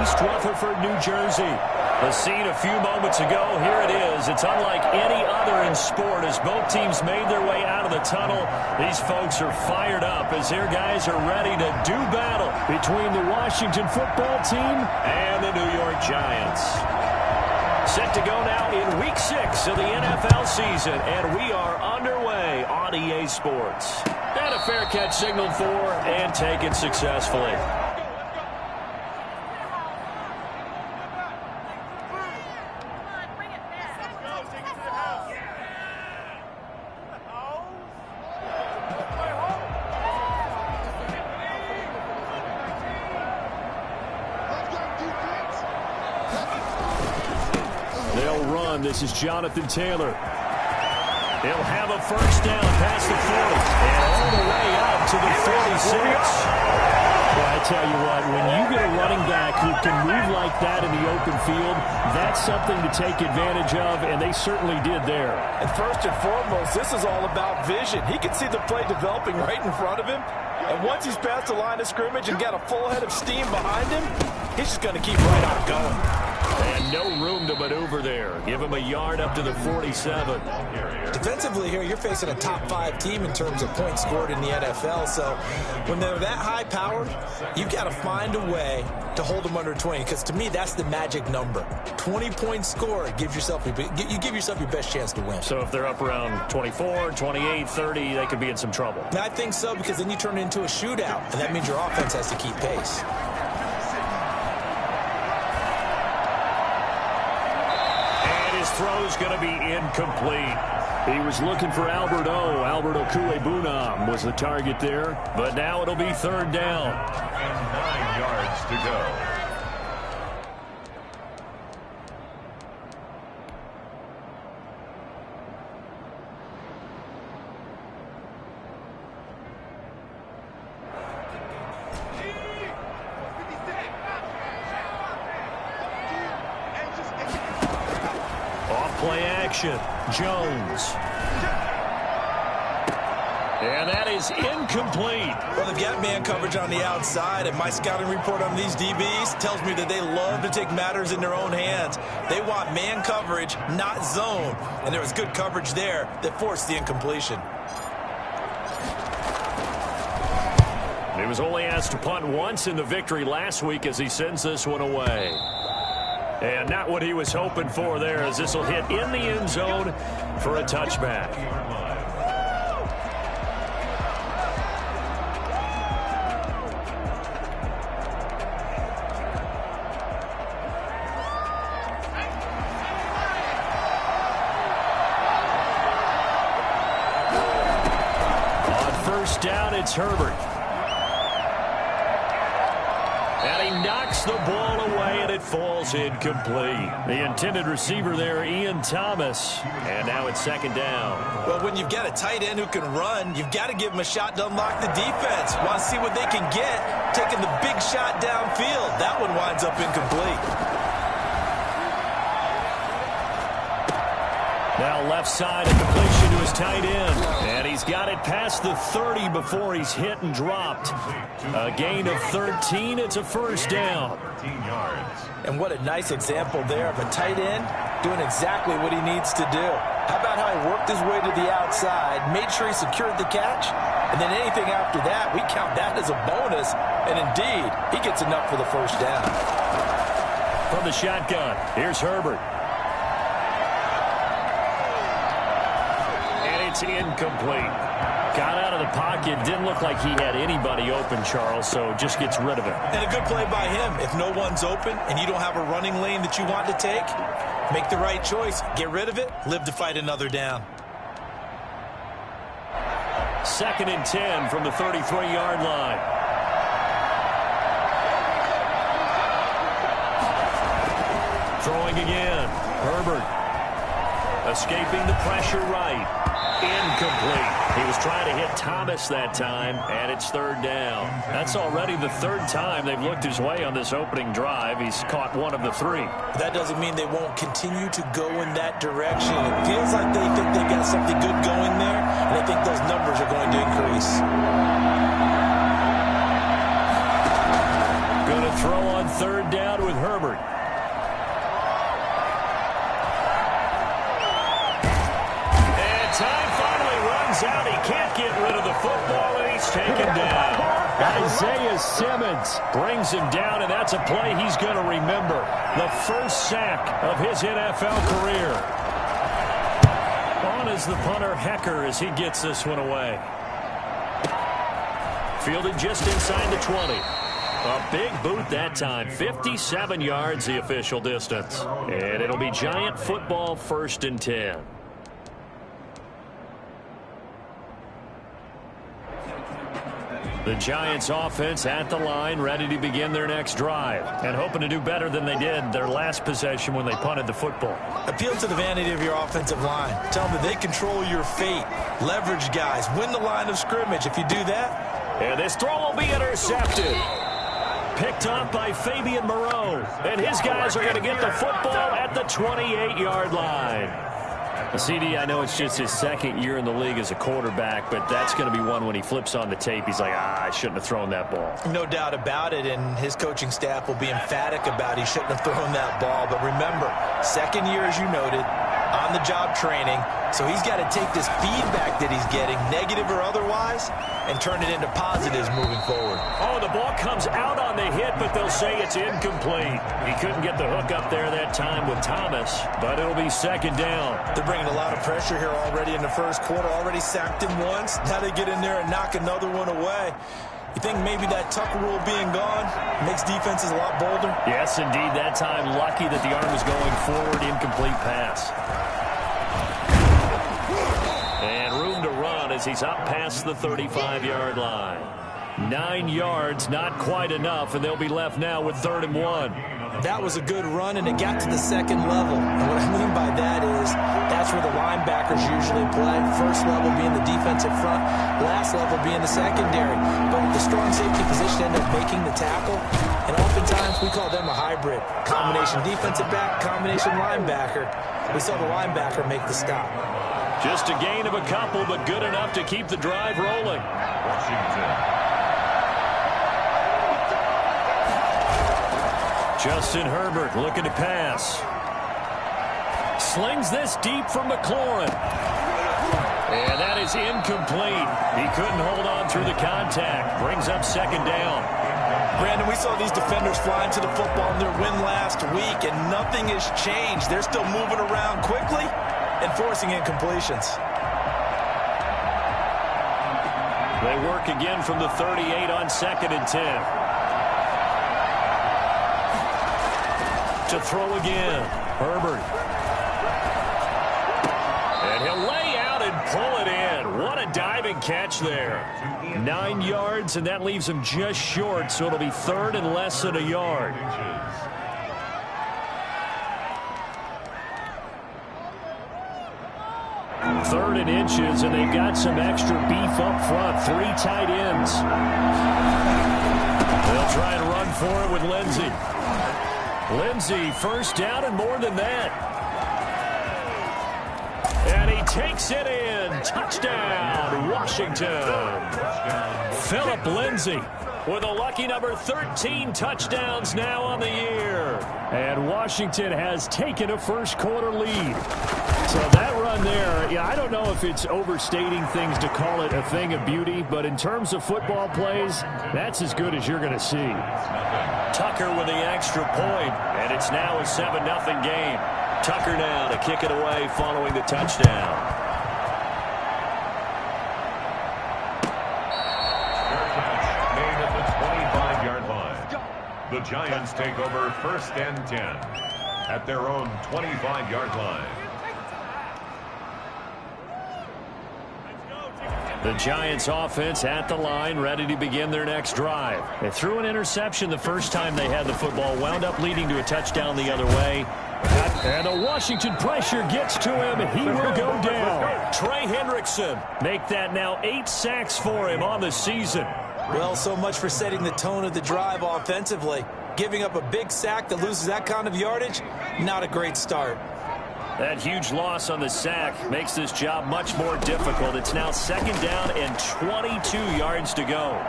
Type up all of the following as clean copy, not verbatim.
East Rutherford, New Jersey. The scene a few moments ago, here it is. It's unlike any other in sport as both teams made their way out of the tunnel. These folks are fired up as their guys are ready to do battle between the Washington football team and the New York Giants. Set to go now in Week 6 of the NFL season, and we are underway on EA Sports. And a fair catch signaled for and taken successfully. They'll run. This is Jonathan Taylor. He'll have a first down past the 40 and all the way out to the 46. Well, I tell you what, when you get a running back who can move like that in the open field, that's something to take advantage of, and they certainly did there. And first and foremost, this is all about vision. He can see the play developing right in front of him, and once he's past the line of scrimmage and got a full head of steam behind him, he's just going to keep right on going. And no room to maneuver there. Give him a yard up to the 47. Defensively here, you're facing a top 5 team in terms of points scored in the NFL. So when they're that high powered, you've got to find a way to hold them under 20. Because to me, that's the magic number. 20 points scored, you give yourself your best chance to win. So if they're up around 24, 28, 30, they could be in some trouble. And I think so, because then you turn it into a shootout. And that means your offense has to keep pace. Throw's going to be incomplete. He was looking for Albert O. Albert Okuebunam was the target there, but now it'll be third down. And 9 yards to go. Play action. Jones. And that is incomplete. Well, they've got man coverage on the outside, and my scouting report on these DBs tells me that they love to take matters in their own hands. They want man coverage, not zone. And there was good coverage there that forced the incompletion. He was only asked to punt once in the victory last week as he sends this one away. And not what he was hoping for there, as this will hit in the end zone for a touchback. On first down, it's Herbert. And he knocks the ball away, and it falls incomplete. The intended receiver there, Ian Thomas. And now it's second down. Well, when you've got a tight end who can run, you've got to give him a shot to unlock the defense. Want to see what they can get, taking the big shot downfield. That one winds up incomplete. Now left side, a completion to his tight end. And he's got it past the 30 before he's hit and dropped. A gain of 13. It's a first down. 13 yards. And what a nice example there of a tight end doing exactly what he needs to do. How about how he worked his way to the outside, made sure he secured the catch, and then anything after that, we count that as a bonus. And indeed, he gets enough for the first down. From the shotgun, here's Herbert. It's incomplete. Got out of the pocket. Didn't look like he had anybody open, Charles, so just gets rid of it. And a good play by him. If no one's open and you don't have a running lane that you want to take, make the right choice. Get rid of it. Live to fight another down. Second and 10 from the 33-yard line. Throwing again. Herbert. Escaping the pressure right. Incomplete. He was trying to hit Thomas that time, and it's third down. That's already the third time they've looked his way on this opening drive. He's caught one of the 3. That doesn't mean they won't continue to go in that direction. It feels like they think they got something good going there, and I think those numbers are going to increase. Going to to throw on third down with Herbert. And time finally runs out. He can't get rid of the football, and he's taken down. Isaiah Simmons brings him down, and that's a play he's going to remember. The first sack of his NFL career. On is the punter, Hecker, as he gets this one away. Fielded just inside the 20. A big boot that time. 57 yards the official distance. And it'll be Giant football, 1st and 10. The Giants offense at the line, ready to begin their next drive, and hoping to do better than they did their last possession when they punted the football. Appeal to the vanity of your offensive line. Tell them that they control your fate. Leverage guys. Win the line of scrimmage. If you do that. And this throw will be intercepted. Picked up by Fabian Moreau. And his guys are going to get the football at the 28-yard line. CD, I know it's just his 2nd year in the league as a quarterback, but that's going to be one when he flips on the tape. He's like, I shouldn't have thrown that ball. No doubt about it, and his coaching staff will be emphatic about he shouldn't have thrown that ball. But remember, 2nd year, as you noted, on-the-job training. So he's got to take this feedback that he's getting, negative or otherwise, and turn it into positives moving forward. Oh, the ball comes out on the hit, but they'll say it's incomplete. He couldn't get the hook up there that time with Thomas, but it'll be 2nd down. They're bringing a lot of pressure here already in the first quarter. Already sacked him once. Now they get in there and knock another one away. You think maybe that Tucker rule being gone makes defenses a lot bolder? Yes, indeed. That time, lucky that the arm was going forward. Incomplete pass. And room to run as he's up past the 35-yard line. 9 yards, not quite enough, and they'll be left now with 3rd and 1. That was a good run, and it got to the 2nd level. And what I mean by that is that's where the linebackers usually play. First level being the defensive front, last level being the secondary. But with the strong safety position end up making the tackle, and oftentimes we call them a hybrid. Combination defensive back, combination linebacker. We saw the linebacker make the stop. Just a gain of a couple, but good enough to keep the drive rolling. Washington. Justin Herbert looking to pass. Slings this deep from McLaurin. And that is incomplete. He couldn't hold on through the contact. Brings up 2nd down. Brandon, we saw these defenders flying to the football in their win last week, and nothing has changed. They're still moving around quickly and forcing incompletions. They work again from the 38 on 2nd and 10. To throw again, Herbert. And he'll lay out and pull it in. What a diving catch there. 9 yards, and that leaves him just short, so it'll be 3rd and less than a yard. Third and inches, and they've got some extra beef up front. 3 tight ends. They'll try and run for it with Lindsey. Lindsey, 1st down and more than that. And he takes it in. Touchdown, Washington. Philip Lindsey with a lucky number 13 touchdowns now on the year. And Washington has taken a first quarter lead. So that run there, yeah, I don't know if it's overstating things to call it a thing of beauty, but in terms of football plays, that's as good as you're going to see. Tucker with the extra point, and it's now a 7-0 game. Tucker now to kick it away following the touchdown. Made at the 25-yard line. The Giants take over 1st and 10 at their own 25-yard line. The Giants offense at the line, ready to begin their next drive. They threw an interception the first time they had the football, wound up leading to a touchdown the other way. And the Washington pressure gets to him, and he will go down. Trey Hendrickson make that now 8 sacks for him on the season. Well, so much for setting the tone of the drive offensively. Giving up a big sack that loses that kind of yardage, not a great start. That huge loss on the sack makes this job much more difficult. It's now 2nd down and 22 yards to go.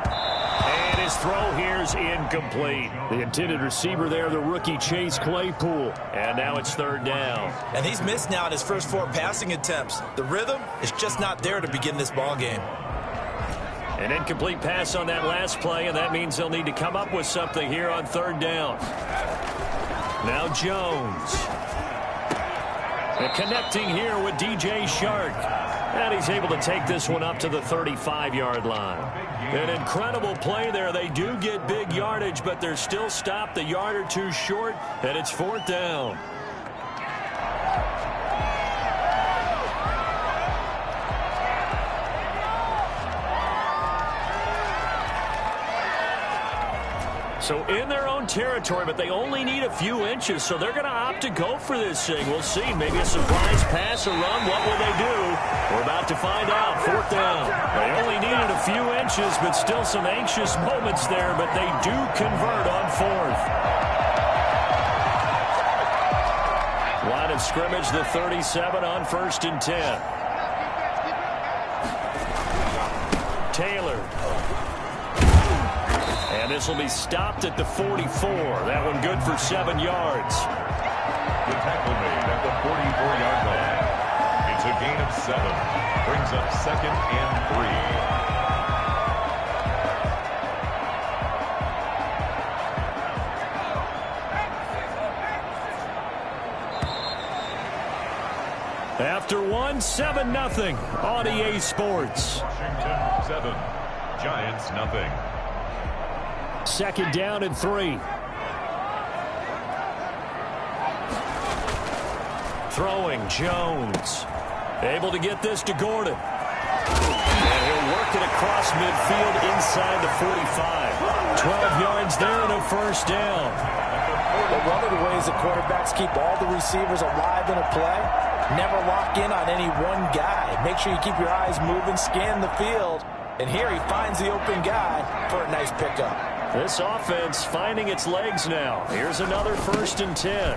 And his throw here is incomplete. The intended receiver there, the rookie Chase Claypool. And now it's third down. And he's missed now in his first 4 passing attempts. The rhythm is just not there to begin this ball game. An incomplete pass on that last play, and that means they'll need to come up with something here on third down. Now Jones. And connecting here with DJ Shark. And he's able to take this one up to the 35-yard line. An incredible play there. They do get big yardage, but they're still stopped a yard or two short, and it's fourth down. So in their own territory, but they only need a few inches, so they're going to opt to go for this thing. We'll see. Maybe a surprise pass or run. What will they do? We're about to find out. Fourth down. They only needed a few inches, but still some anxious moments there, but they do convert on fourth. Line of scrimmage, the 37 on 1st and 10. Taylor. And this will be stopped at the 44. That one good for 7 yards. The tackle made at the 44-yard line. It's a gain of 7. Brings up 2nd and 3. After one, 7-0 on EA Sports. Washington 7, Giants nothing. 2nd down and 3. Throwing, Jones. Able to get this to Gordon. And he'll work it across midfield inside the 45. 12 yards there and a first down. But one of the ways the quarterbacks keep all the receivers alive in a play, never lock in on any one guy. Make sure you keep your eyes moving, scan the field. And here he finds the open guy for a nice pickup. This offense finding its legs now. Here's another 1st and 10.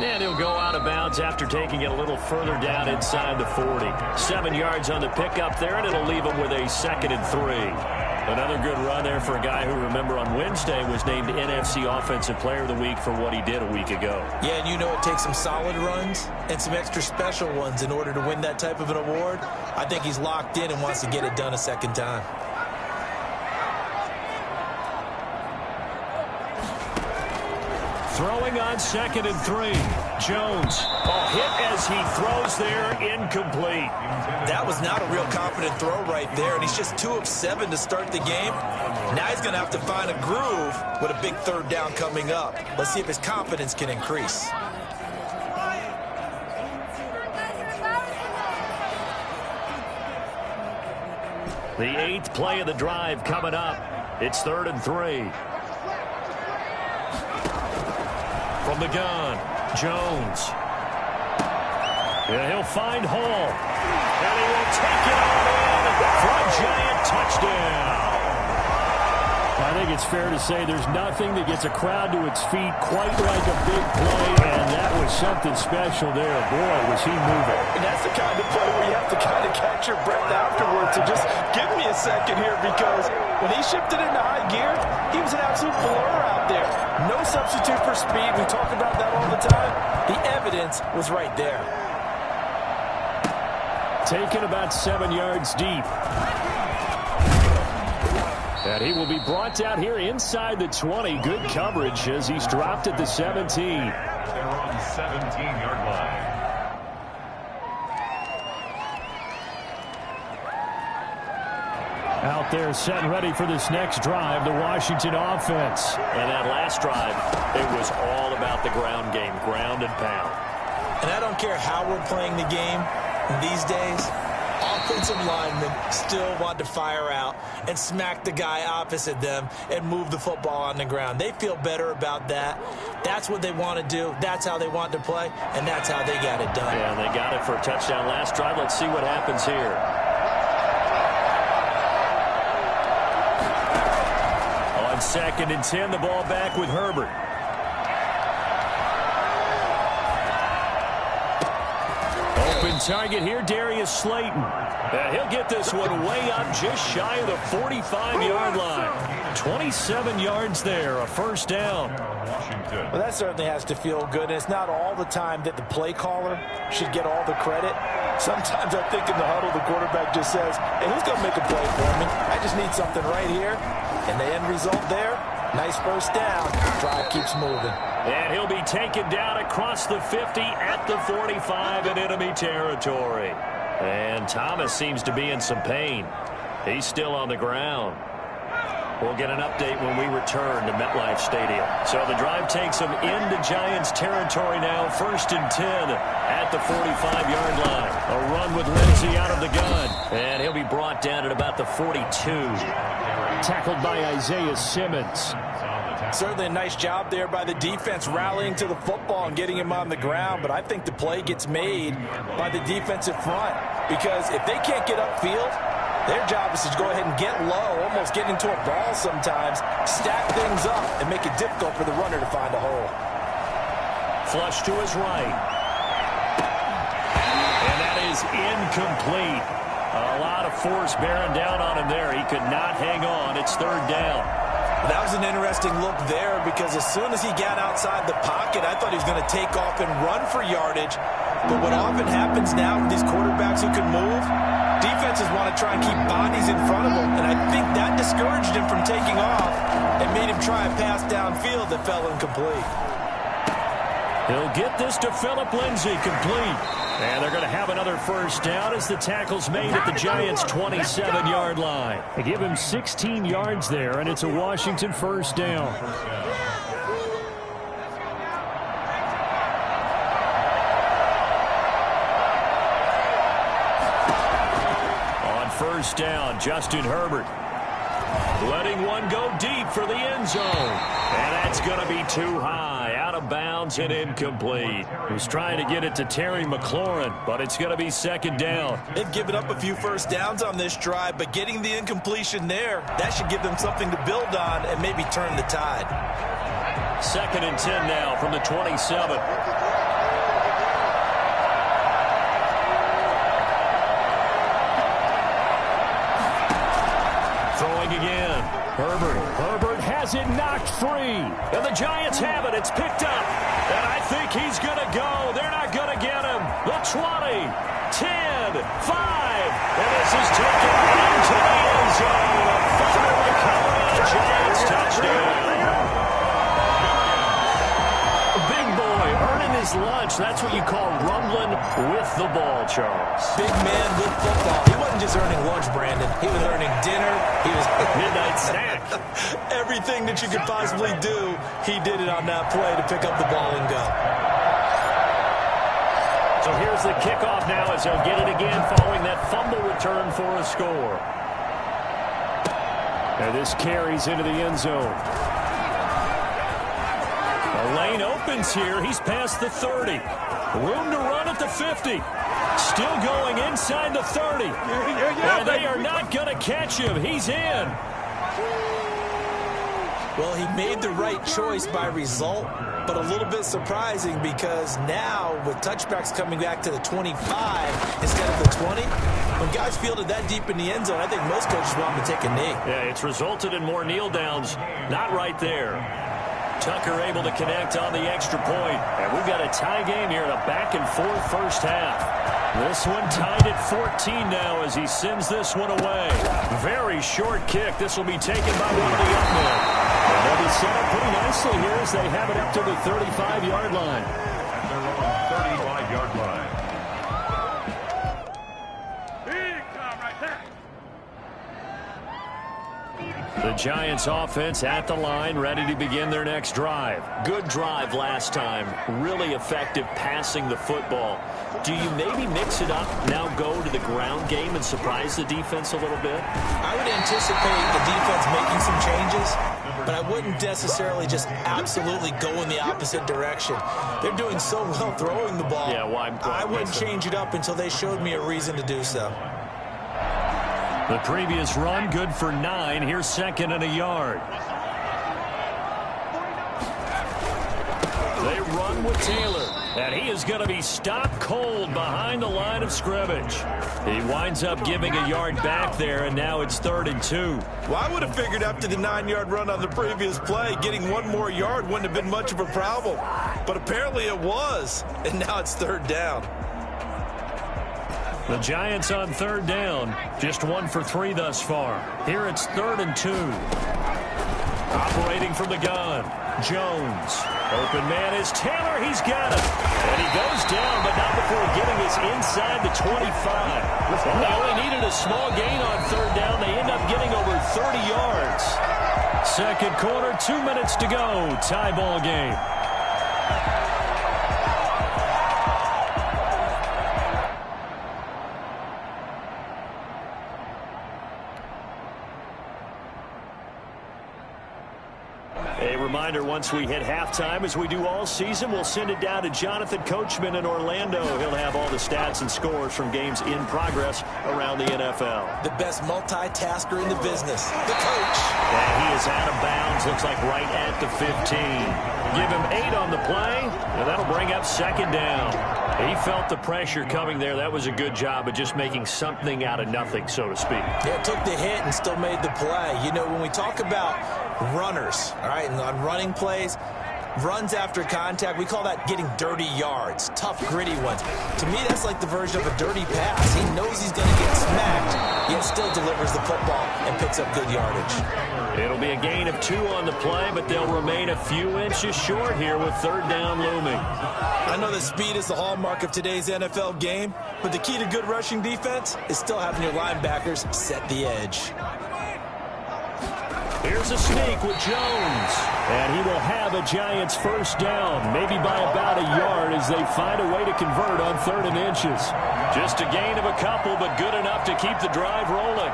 And he'll go out of bounds after taking it a little further down inside the 40. 7 yards on the pickup there, and it'll leave him with a 2nd and 3. Another good run there for a guy who, remember, on Wednesday was named NFC Offensive Player of the Week for what he did a week ago. Yeah, and you know it takes some solid runs and some extra special ones in order to win that type of an award. I think he's locked in and wants to get it done a second time. Throwing on 2nd and 3. Jones. Hit as he throws there, incomplete. That was not a real confident throw right there, and he's just 2 of 7 to start the game. Now he's going to have to find a groove with a big third down coming up. Let's see if his confidence can increase. The 8th play of the drive coming up. It's 3rd and 3. From the gun, Jones. Yeah, he'll find Hall. And he will take it all in for a Giant touchdown. I think it's fair to say there's nothing that gets a crowd to its feet quite like a big play, and that was something special there. Boy, was he moving. And that's the kind of play where you have to kind of catch your breath afterwards. So just give me a second here, because when he shifted into high gear, he was an absolute blur out there. No substitute for speed. We talk about that all the time. The evidence was right there. Taken about 7 yards deep. And he will be brought out here inside the 20. Good coverage as he's dropped at the 17. They're on 17-yard line. Out there set and ready for this next drive, the Washington offense. And that last drive, it was all about the ground game, ground and pound. And I don't care how we're playing the game these days, offensive linemen still want to fire out and smack the guy opposite them and move the football on the ground. They feel better about that. That's what they want to do. That's how they want to play, and that's how they got it done. Yeah, they got it for a touchdown last drive. Let's see what happens here. On 2nd and 10, the ball back with Herbert. Open On target here, Darius Slayton. And he'll get this one way up just shy of the 45-yard line. 27 yards there, a first down. Well, that certainly has to feel good. And it's not all the time that the play caller should get all the credit. Sometimes I think in the huddle, the quarterback just says, hey, who's going to make a play for me? I just need something right here. And the end result there, nice first down. Drive keeps moving. And he'll be taken down across the 50 at the 45 in enemy territory. And Thomas seems to be in some pain. He's still on the ground. We'll get an update when we return to MetLife Stadium. So the drive takes them into Giants territory now. 1st and 10 at the 45-yard line. A run with Lindsey out of the gun. And he'll be brought down at about the 42. Tackled by Isaiah Simmons. Certainly a nice job there by the defense rallying to the football and getting him on the ground. But I think the play gets made by the defensive front. Because if they can't get upfield, their job is to go ahead and get low, almost get into a ball sometimes, stack things up, and make it difficult for the runner to find a hole. Flush to his right. And that is incomplete. A lot of force bearing down on him there. He could not hang on. It's 3rd down. That was an interesting look there because as soon as he got outside the pocket, I thought he was going to take off and run for yardage. But what often happens now with these quarterbacks who can move, defenses want to try and keep bodies in front of them, and I think that discouraged him from taking off and made him try a pass downfield that fell incomplete. He'll get this to Phillip Lindsay, complete. And they're going to have another first down as the tackle's made at the Giants' 27-yard line. They give him 16 yards there, and it's a Washington first down. First down, Justin Herbert. Letting one go deep for the end zone. And that's going to be too high. Out of bounds and incomplete. He was trying to get it to Terry McLaurin, but it's going to be 2nd down. They've given up a few first downs on this drive, but getting the incompletion there, that should give them something to build on and maybe turn the tide. 2nd and 10 now from the 27. Again, Herbert has it knocked free, and the Giants have it. It's picked up, and I think he's going to go. They're not going to get him. The 20, 10, 5, and this is taken into the end zone. A fumble recovery, a Giants touchdown. Big boy earning his lunch. That's what you call rumbling with the ball, Charles. Big man with football. He wasn't just earning lunch, Brandon. He was earning dinner. He was midnight snack. Everything that you could possibly do, he did it on that play to pick up the ball and go. So here's the kickoff now as they'll get it again following that fumble return for a score. And this carries into the end zone. The lane opens here. He's past the 30. Room to run at the 50. Still going inside the 30. And they are not going to catch him. He's in. Well, he made the right choice by result, but a little bit surprising because now with touchbacks coming back to the 25 instead of the 20, when guys fielded that deep in the end zone, I think most coaches want him to take a knee. Yeah, it's resulted in more kneel downs. Not right there. Tucker able to connect on the extra point. And we've got a tie game here in a back-and-forth first half. This one tied at 14 now as he sends this one away. Very short kick. This will be taken by one of the up men. And they'll be set up pretty nicely here as they have it up to the 35-yard line. At their own 35-yard line. The Giants offense at the line, ready to begin their next drive. Good drive last time. Really effective passing the football. Do you maybe mix it up, now go to the ground game and surprise the defense a little bit? I would anticipate the defense making some changes, but I wouldn't necessarily just absolutely go in the opposite direction. They're doing so well throwing the ball. Yeah, why I wouldn't change it up until they showed me a reason to do so. The previous run, good for 9. Here's 2nd and a yard. They run with Taylor, and he is going to be stopped cold behind the line of scrimmage. He winds up giving a yard back there, and now it's 3rd and 2. Well, I would have figured after the 9-yard run on the previous play, getting one more yard wouldn't have been much of a problem. But apparently it was, and now it's 3rd down. The Giants on 3rd down, just 1 for 3 thus far. Here it's 3rd and 2. Operating from the gun, Jones. Open man is Taylor. He's got it. And he goes down, but not before getting us inside the 25. Well, they only needed a small gain on 3rd down. They end up getting over 30 yards. Second quarter, 2 minutes to go. Tie ball game. Reminder, once we hit halftime, as we do all season, we'll send it down to Jonathan Coachman in Orlando. He'll have all the stats and scores from games in progress around the NFL. The best multitasker in the business, the coach. And he is out of bounds, looks like right at the 15. Give him 8 on the play, and that'll bring up 2nd down. He felt the pressure coming there. That was a good job of just making something out of nothing, so to speak. Yeah, took the hit and still made the play. You know, when we talk about runners, all right, and on running plays, runs after contact, we call that getting dirty yards, tough, gritty ones. To me, that's like the version of a dirty pass. He knows he's going to get smacked, yet still delivers the football and picks up good yardage. It'll be a gain of 2 on the play, but they'll remain a few inches short here with 3rd down looming. I know that speed is the hallmark of today's NFL game, but the key to good rushing defense is still having your linebackers set the edge. Here's a sneak with Jones, and he will have a Giants 1st down, maybe by about a yard as they find a way to convert on 3rd and inches. Just a gain of a couple, but good enough to keep the drive rolling.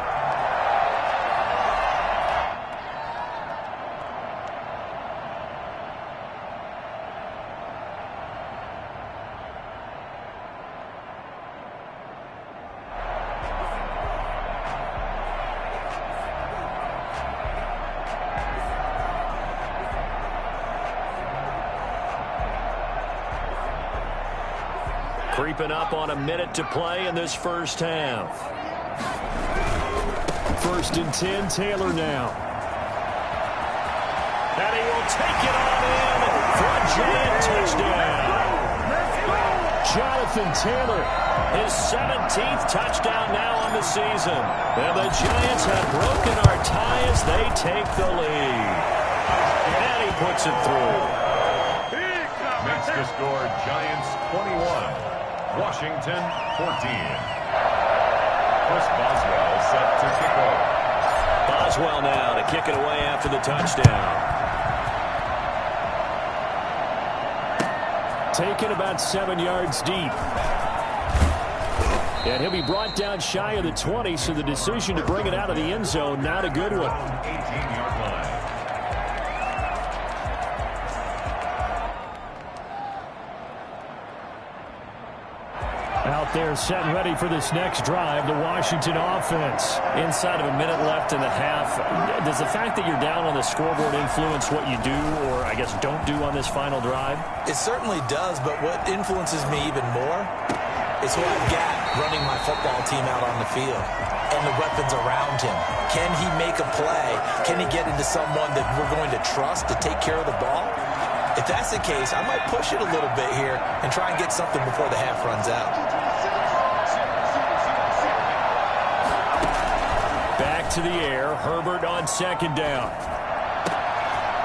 Creeping up on a minute to play in this first half. 1st and 10, Taylor now. And he will take it on in for a Giant touchdown. Jonathan Taylor, his 17th touchdown now on the season. And the Giants have broken our tie as they take the lead. And he puts it through. Makes the score Giants 21. Washington 14. Chris Boswell set to kick off. Boswell now to kick it away after the touchdown. Taken about 7 yards deep. And he'll be brought down shy of the 20, so the decision to bring it out of the end zone, not a good one. 18-yard line. Out there set and ready for this next drive, the Washington offense. Inside of a minute left in the half, does the fact that you're down on the scoreboard influence what you do, or I guess don't do on this final drive? It certainly does, but what influences me even more is who I've got running my football team out on the field and the weapons around him. Can he make a play? Can he get into someone that we're going to trust to take care of the ball? If that's the case, I might push it a little bit here and try and get something before the half runs out. Back to the air, Herbert on 2nd down.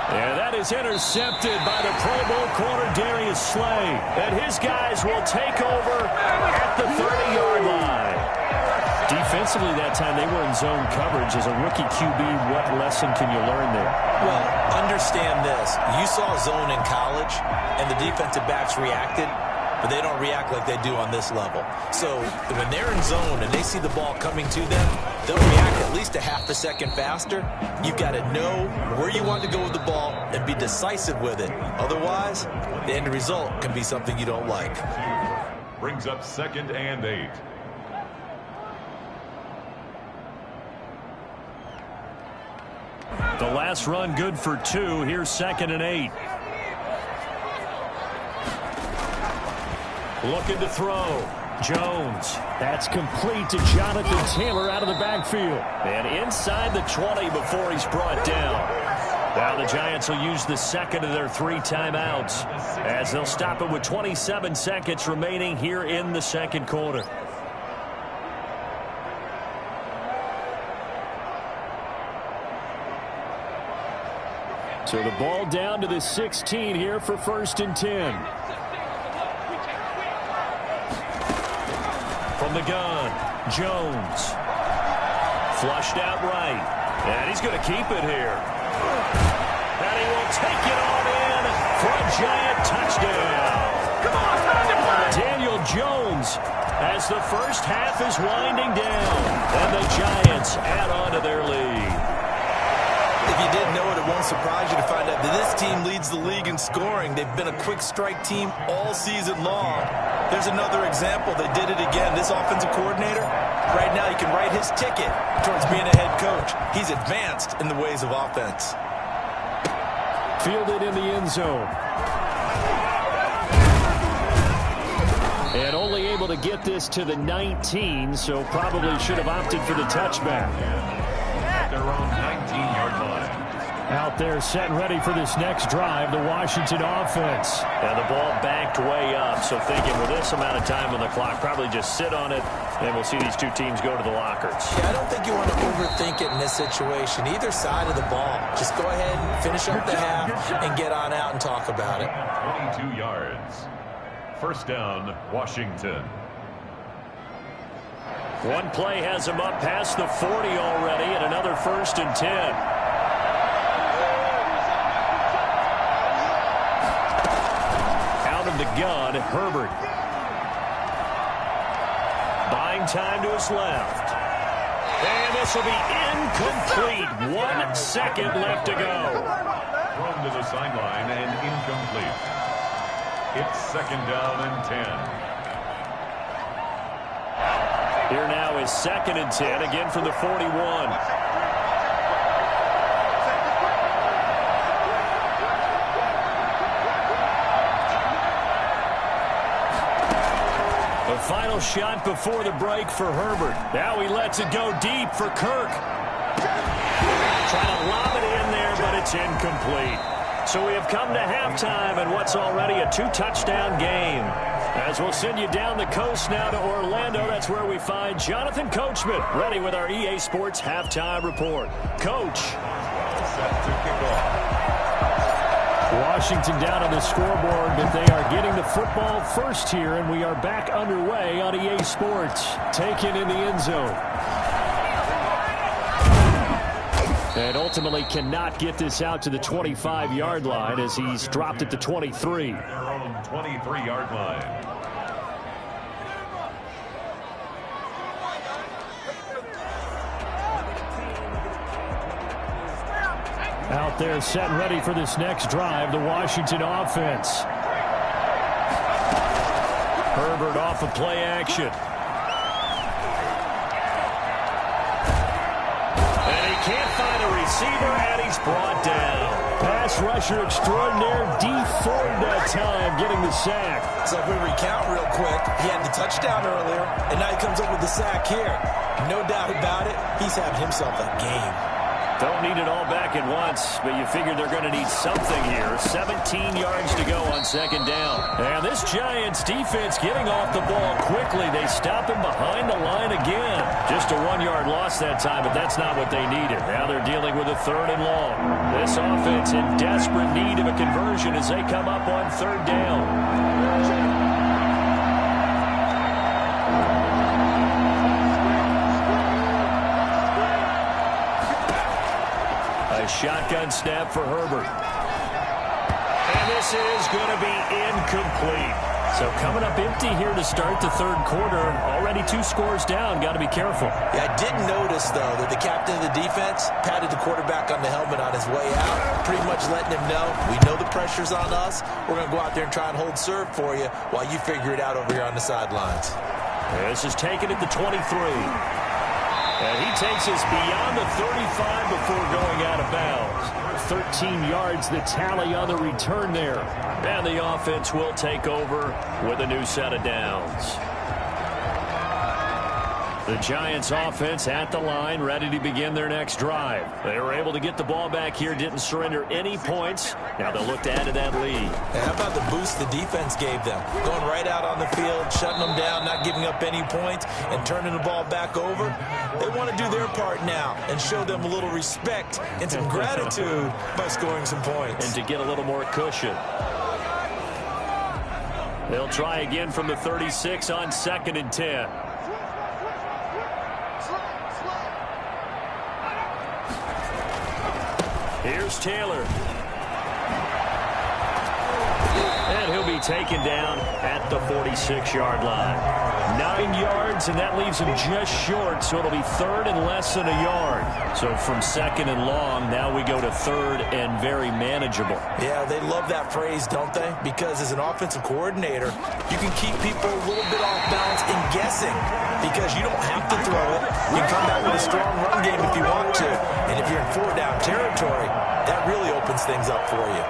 And that is intercepted by the Pro Bowl corner Darius Slay. And his guys will take over at the 30-yard line. Defensively that time, they were in zone coverage. As a rookie QB, what lesson can you learn there? Well, understand this. You saw zone in college, and the defensive backs reacted, but they don't react like they do on this level. So when they're in zone and they see the ball coming to them, they'll react at least a half a second faster. You've got to know where you want to go with the ball and be decisive with it. Otherwise, the end result can be something you don't like. Brings up 2nd and 8. The last run good for 2. Here's 2nd and 8. Looking to throw. Jones. That's complete to Jonathan Taylor out of the backfield. And inside the 20 before he's brought down. Now the Giants will use the second of their 3 timeouts as they'll stop it with 27 seconds remaining here in the second quarter. So the ball down to the 16 here for 1st and 10. From the gun, Jones. Flushed out right. And he's going to keep it here. And he will take it on in for a Giant touchdown. Come on, Daniel Jones as the first half is winding down. And the Giants add on to their lead. If you didn't know it, it won't surprise you to find out that this team leads the league in scoring. They've been a quick strike team all season long. There's another example. They did it again. This offensive coordinator, right now, he can write his ticket towards being a head coach. He's advanced in the ways of offense. Fielded in the end zone. And only able to get this to the 19, so probably should have opted for the touchback. At their own 19-yard line. Out there set and ready for this next drive, the Washington offense. And the ball backed way up, so thinking with this amount of time on the clock, probably just sit on it, and we'll see these two teams go to the lockers. Yeah, I don't think you want to overthink it in this situation. Either side of the ball. Just go ahead and finish up the half and get on out and talk about it. 22 yards. First down, Washington. One play has him up past the 40 already, and another 1st and 10. The gun, Herbert. Buying time to his left. And this will be incomplete. 1 second left to go. Thrown to the sideline and incomplete. It's 2nd down and 10. Here now is 2nd and 10, again from the 41. Final shot before the break for Herbert. Now he lets it go deep for Kirk. Trying to lob it in there, but it's incomplete. So we have come to halftime and what's already a 2-touchdown game. As we'll send you down the coast now to Orlando, that's where we find Jonathan Coachman, ready with our EA Sports Halftime Report. Coach. Set to kick off. Washington down on the scoreboard, but they are getting the football first here, and we are back underway on EA Sports. Taken in the end zone. And ultimately cannot get this out to the 25-yard line as he's dropped at the 23. Their own 23-yard line. Out there set and ready for this next drive, the Washington offense. Herbert off of play action. And he can't find a receiver, and he's brought down. Pass rusher extraordinaire, Dee Ford that time getting the sack. So if we recount real quick, he had the touchdown earlier, and now he comes up with the sack here. No doubt about it, he's having himself a game. Don't need it all back at once, but you figure they're going to need something here. 17 yards to go on 2nd down. And this Giants defense getting off the ball quickly. They stop him behind the line again. Just a 1-yard loss that time, but that's not what they needed. Now they're dealing with a 3rd and long. This offense in desperate need of a conversion as they come up on 3rd down. Shotgun snap for Herbert. And this is going to be incomplete. So coming up empty here to start the 3rd quarter. Already 2 scores down. Got to be careful. Yeah, I did notice, though, that the captain of the defense patted the quarterback on the helmet on his way out, pretty much letting him know, we know the pressure's on us. We're going to go out there and try and hold serve for you while you figure it out over here on the sidelines. This is taken at the 23. And he takes us beyond the 35 before going out of bounds. 13 yards, the tally on the return there. And the offense will take over with a new set of downs. The Giants offense at the line, ready to begin their next drive. They were able to get the ball back here, didn't surrender any points. Now they'll look to add to that lead. And how about the boost the defense gave them? Going right out on the field, shutting them down, not giving up any points, and turning the ball back over. They want to do their part now and show them a little respect and some gratitude by scoring some points. And to get a little more cushion. They'll try again from the 36 on 2nd and 10. Here's Taylor. And he'll be taken down at the 46-yard line. 9 yards, and that leaves him just short, so it'll be 3rd and less than a yard. So from 2nd and long, now we go to 3rd and very manageable. Yeah, they love that phrase, don't they? Because as an offensive coordinator, you can keep people a little bit off balance and guessing because you don't have to throw it. You can come back with a strong run game if you want to. And if you're in 4-down territory, that really opens things up for you.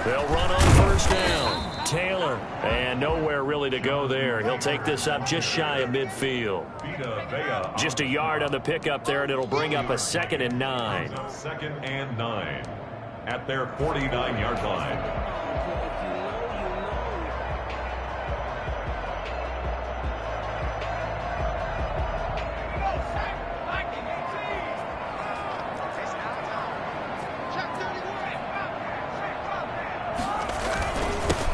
They'll run on 1st down. Taylor, and nowhere really to go there. He'll take this up just shy of midfield. Just a yard on the pickup there, and it'll bring up a 2nd and 9. 2nd and 9 at their 49-yard line.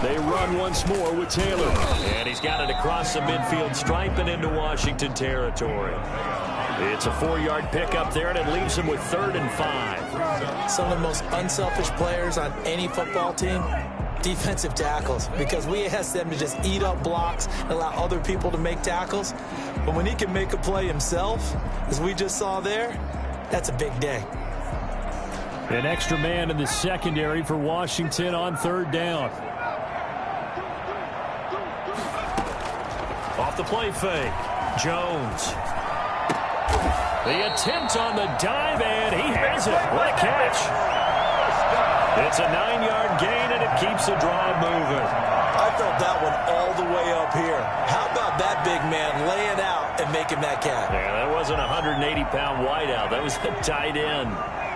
They run once more with Taylor. And he's got it across the midfield stripe and into Washington territory. It's a 4-yard pickup there, and it leaves him with 3rd and 5. Some of the most unselfish players on any football team, defensive tackles, because we ask them to just eat up blocks and allow other people to make tackles. But when he can make a play himself, as we just saw there, that's a big day. An extra man in the secondary for Washington on 3rd down. Off the play fake. Jones. The attempt on the dive, and he has it. What a catch. It's a 9-yard gain, and it keeps the drive moving. I felt that one all the way up here. How about that big man laying out and making that catch? Yeah, that wasn't a 180-pound wideout. That was a tight end.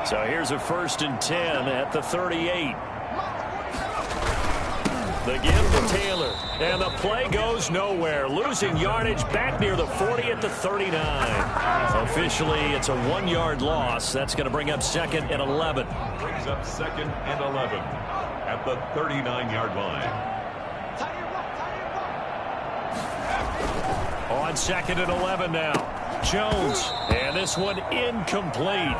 So here's a 1st and 10 at the 38. The give to Taylor. And the play goes nowhere. Losing yardage back near the 40 at the 39. Officially, it's a 1-yard loss. That's going to bring up 2nd and 11. Brings up 2nd and 11 at the 39-yard line. On 2nd and 11 now. Jones. And this one incomplete.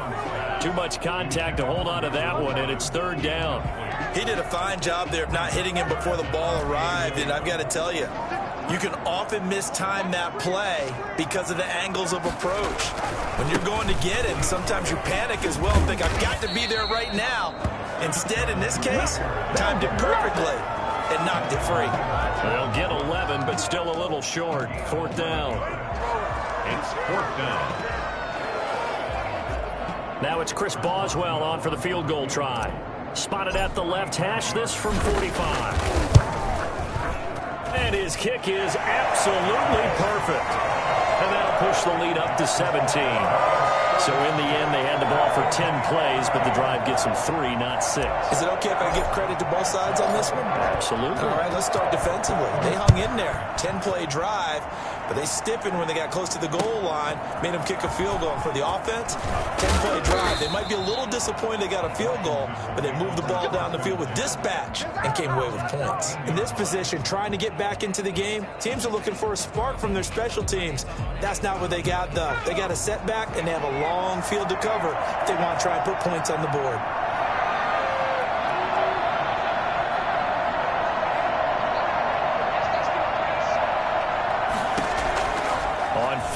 Too much contact to hold on to that one, and it's 3rd down. He did a fine job there of not hitting him before the ball arrived, and I've got to tell you, you can often mistime that play because of the angles of approach. When you're going to get him, sometimes you panic as well and think, I've got to be there right now. Instead, in this case, timed it perfectly and knocked it free. They'll get 11, but still a little short. 4th down. It's 4th down. Now it's Chris Boswell on for the field goal try. Spotted at the left hash, this from 45. And his kick is absolutely perfect. And that'll push the lead up to 17. So in the end, they had the ball for 10 plays, but the drive gets them 3, not 6. Is it okay if I give credit to both sides on this one? Absolutely. All right, let's start defensively. They hung in there. 10-play drive, but they stiffened when they got close to the goal line, made them kick a field goal. And for the offense, 10-play drive. They might be a little disappointed they got a field goal, but they moved the ball down the field with dispatch and came away with points. In this position, trying to get back into the game, teams are looking for a spark from their special teams. That's not what they got, though. They got a setback, and they have a long field to cover if they want to try and put points on the board.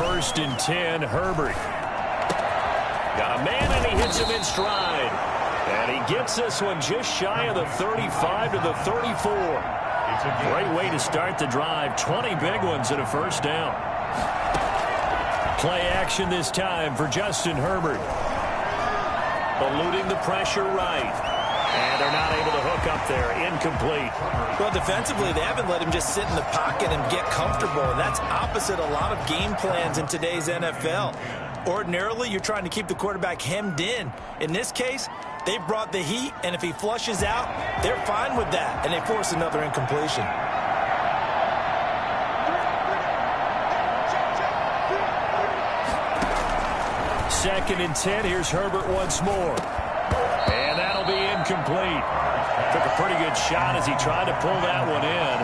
1st and 10, Herbert. Got a man, and he hits him in stride. And he gets this one just shy of the 35 to the 34. Great way to start the drive. 20 big ones and a 1st down. Play action this time for Justin Herbert. Eluding the pressure right. And they're not able to hook up there. Incomplete. Well, defensively, they haven't let him just sit in the pocket and get comfortable. And that's opposite a lot of game plans in today's NFL. Ordinarily, you're trying to keep the quarterback hemmed in. In this case, they brought the heat, and if he flushes out, they're fine with that, and they force another incompletion. Second and 10. Here's Herbert once more. And that'll be incomplete. Took a pretty good shot as he tried to pull that one in.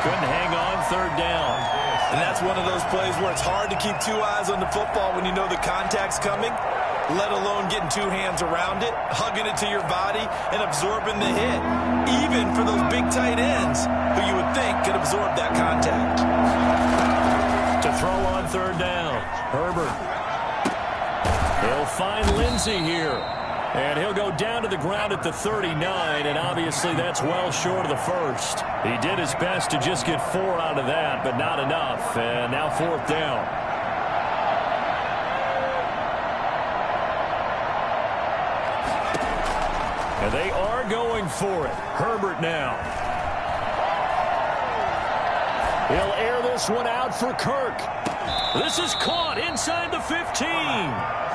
Couldn't hang on 3rd down. And that's one of those plays where it's hard to keep 2 eyes on the football when you know the contact's coming, let alone getting 2 hands around it, hugging it to your body, and absorbing the hit. Even for those big tight ends who you would think could absorb that contact. To throw on 3rd down, Herbert. He'll find Lindsey here. And he'll go down to the ground at the 39, and obviously that's well short of the 1st. He did his best to just get 4 out of that, but not enough. And now 4th down. And they are going for it. Herbert now. He'll air this one out for Kirk. This is caught inside the 15.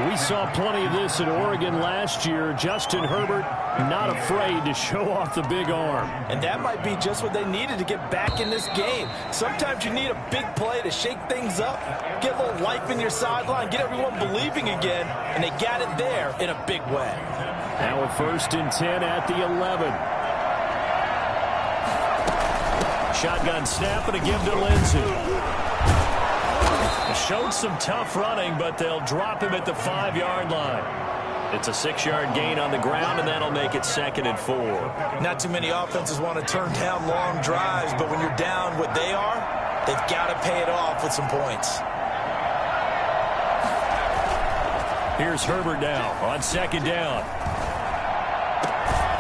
We saw plenty of this in Oregon last year. Justin Herbert not afraid to show off the big arm. And that might be just what they needed to get back in this game. Sometimes you need a big play to shake things up, get a little life in your sideline, get everyone believing again, and they got it there in a big way. Now a 1st and 10 at the 11. Shotgun snap and a give to Lindsey. Showed some tough running, but they'll drop him at the 5-yard line. It's a 6-yard gain on the ground, and that'll make it 2nd and 4. Not too many offenses want to turn down long drives, but when you're down what they are, they've got to pay it off with some points. Here's Herbert now on 2nd down.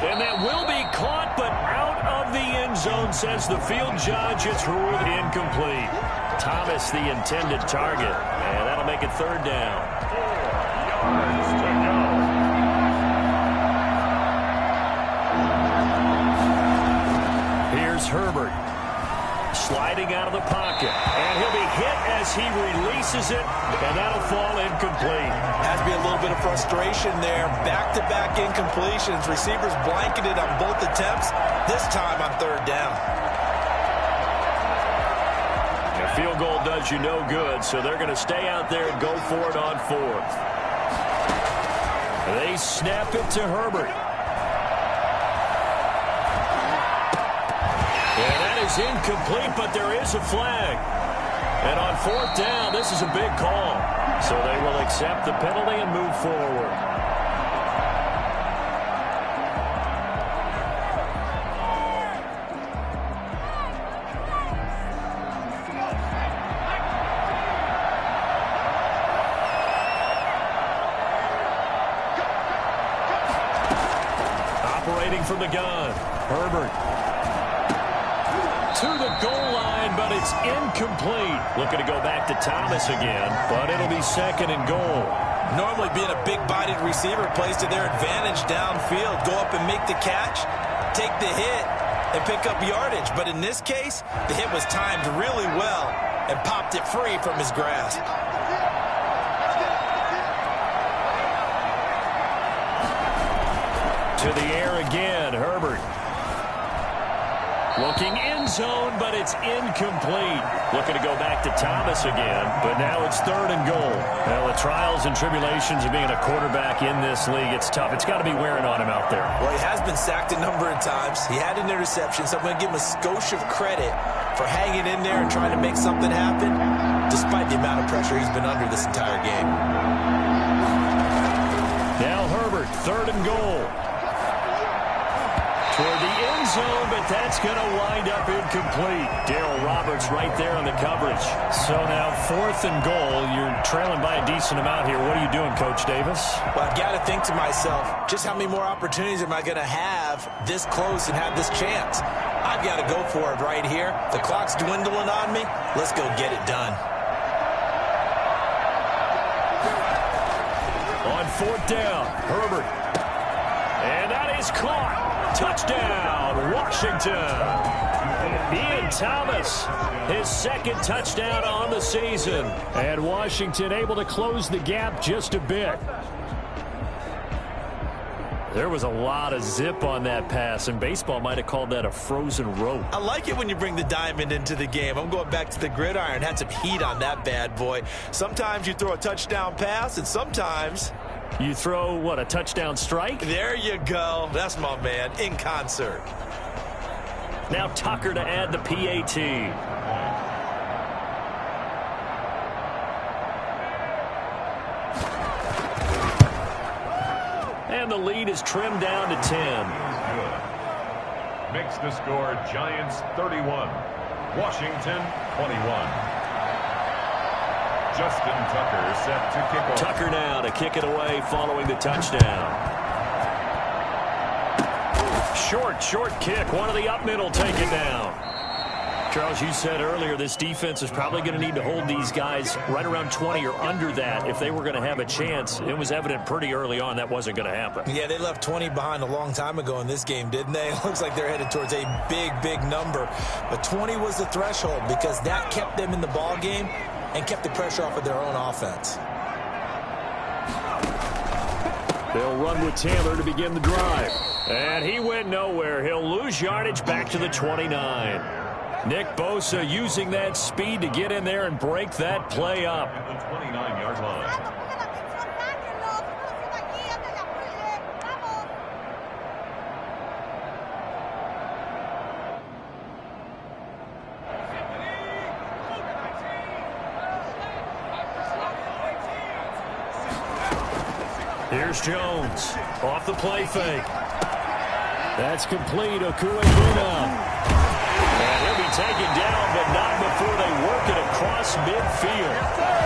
And that will be caught, but out of the end zone, says the field judge. It's ruled incomplete. Thomas the intended target, and that'll make it 3rd down. 4 yards to go. Here's Herbert sliding out of the pocket, and he'll be hit as he releases it, and that'll fall incomplete. Has to be a little bit of frustration there. Back-to-back incompletions. Receivers blanketed on both attempts, this time on 3rd down. A field goal does you no good, so they're going to stay out there and go for it on 4th. They snap it to Herbert. And that is incomplete, but there is a flag. And on 4th down, this is a big call. So they will accept the penalty and move forward. Operating from the gun, Herbert. To the goal line, but it's incomplete. Looking to go back to Thomas again, but it'll be 2nd and goal. Normally being a big-bodied receiver plays to their advantage downfield. Go up and make the catch, take the hit, and pick up yardage. But in this case, the hit was timed really well and popped it free from his grasp. To the air again, Herbert. Looking end zone, but it's incomplete. Looking to go back to Thomas again, but now it's 3rd and goal. Well, the trials and tribulations of being a quarterback in this league, it's tough. It's got to be wearing on him out there. Well, he has been sacked a number of times. He had an interception, so I'm going to give him a skosh of credit for hanging in there and trying to make something happen, despite the amount of pressure he's been under this entire game. Now Herbert, 3rd and goal. toward the end zone, but that's going to wind up incomplete. Darryl Roberts right there on the coverage. So now 4th and goal. You're trailing by a decent amount here. What are you doing, Coach Davis? Well, I've got to think to myself, just how many more opportunities am I going to have this close and have this chance? I've got to go for it right here. The clock's dwindling on me. Let's go get it done. On 4th down, Herbert. And that is caught. Touchdown, Washington. Ian Thomas, his 2nd touchdown on the season. And Washington able to close the gap just a bit. There was a lot of zip on that pass, and baseball might have called that a frozen rope. I like it when you bring the diamond into the game. I'm going back to the gridiron. Had some heat on that bad boy. Sometimes you throw a touchdown pass, and sometimes you throw, what, a touchdown strike? There you go. That's my man, in concert. Now Tucker to add the PAT. And the lead is trimmed down to 10. Makes the score Giants 31, Washington 21. Justin Tucker set to kick off. Tucker now to kick it away following the touchdown. Short kick. One of the up middle take it down. Charles, you said earlier this defense is probably going to need to hold these guys right around 20 or under that if they were going to have a chance. It was evident pretty early on that wasn't going to happen. Yeah, they left 20 behind a long time ago in this game, didn't they? It looks like they're headed towards a big number. But 20 was the threshold because that kept them in the ball game and kept the pressure off of their own offense. They'll run with Taylor to begin the drive. And he went nowhere. He'll lose yardage back to the 29. Nick Bosa using that speed to get in there and break that play up. At the 29-yard line. Here's Jones off the play fake. That's complete. Okuegbuna. And he'll be taken down, but not before they work it across midfield.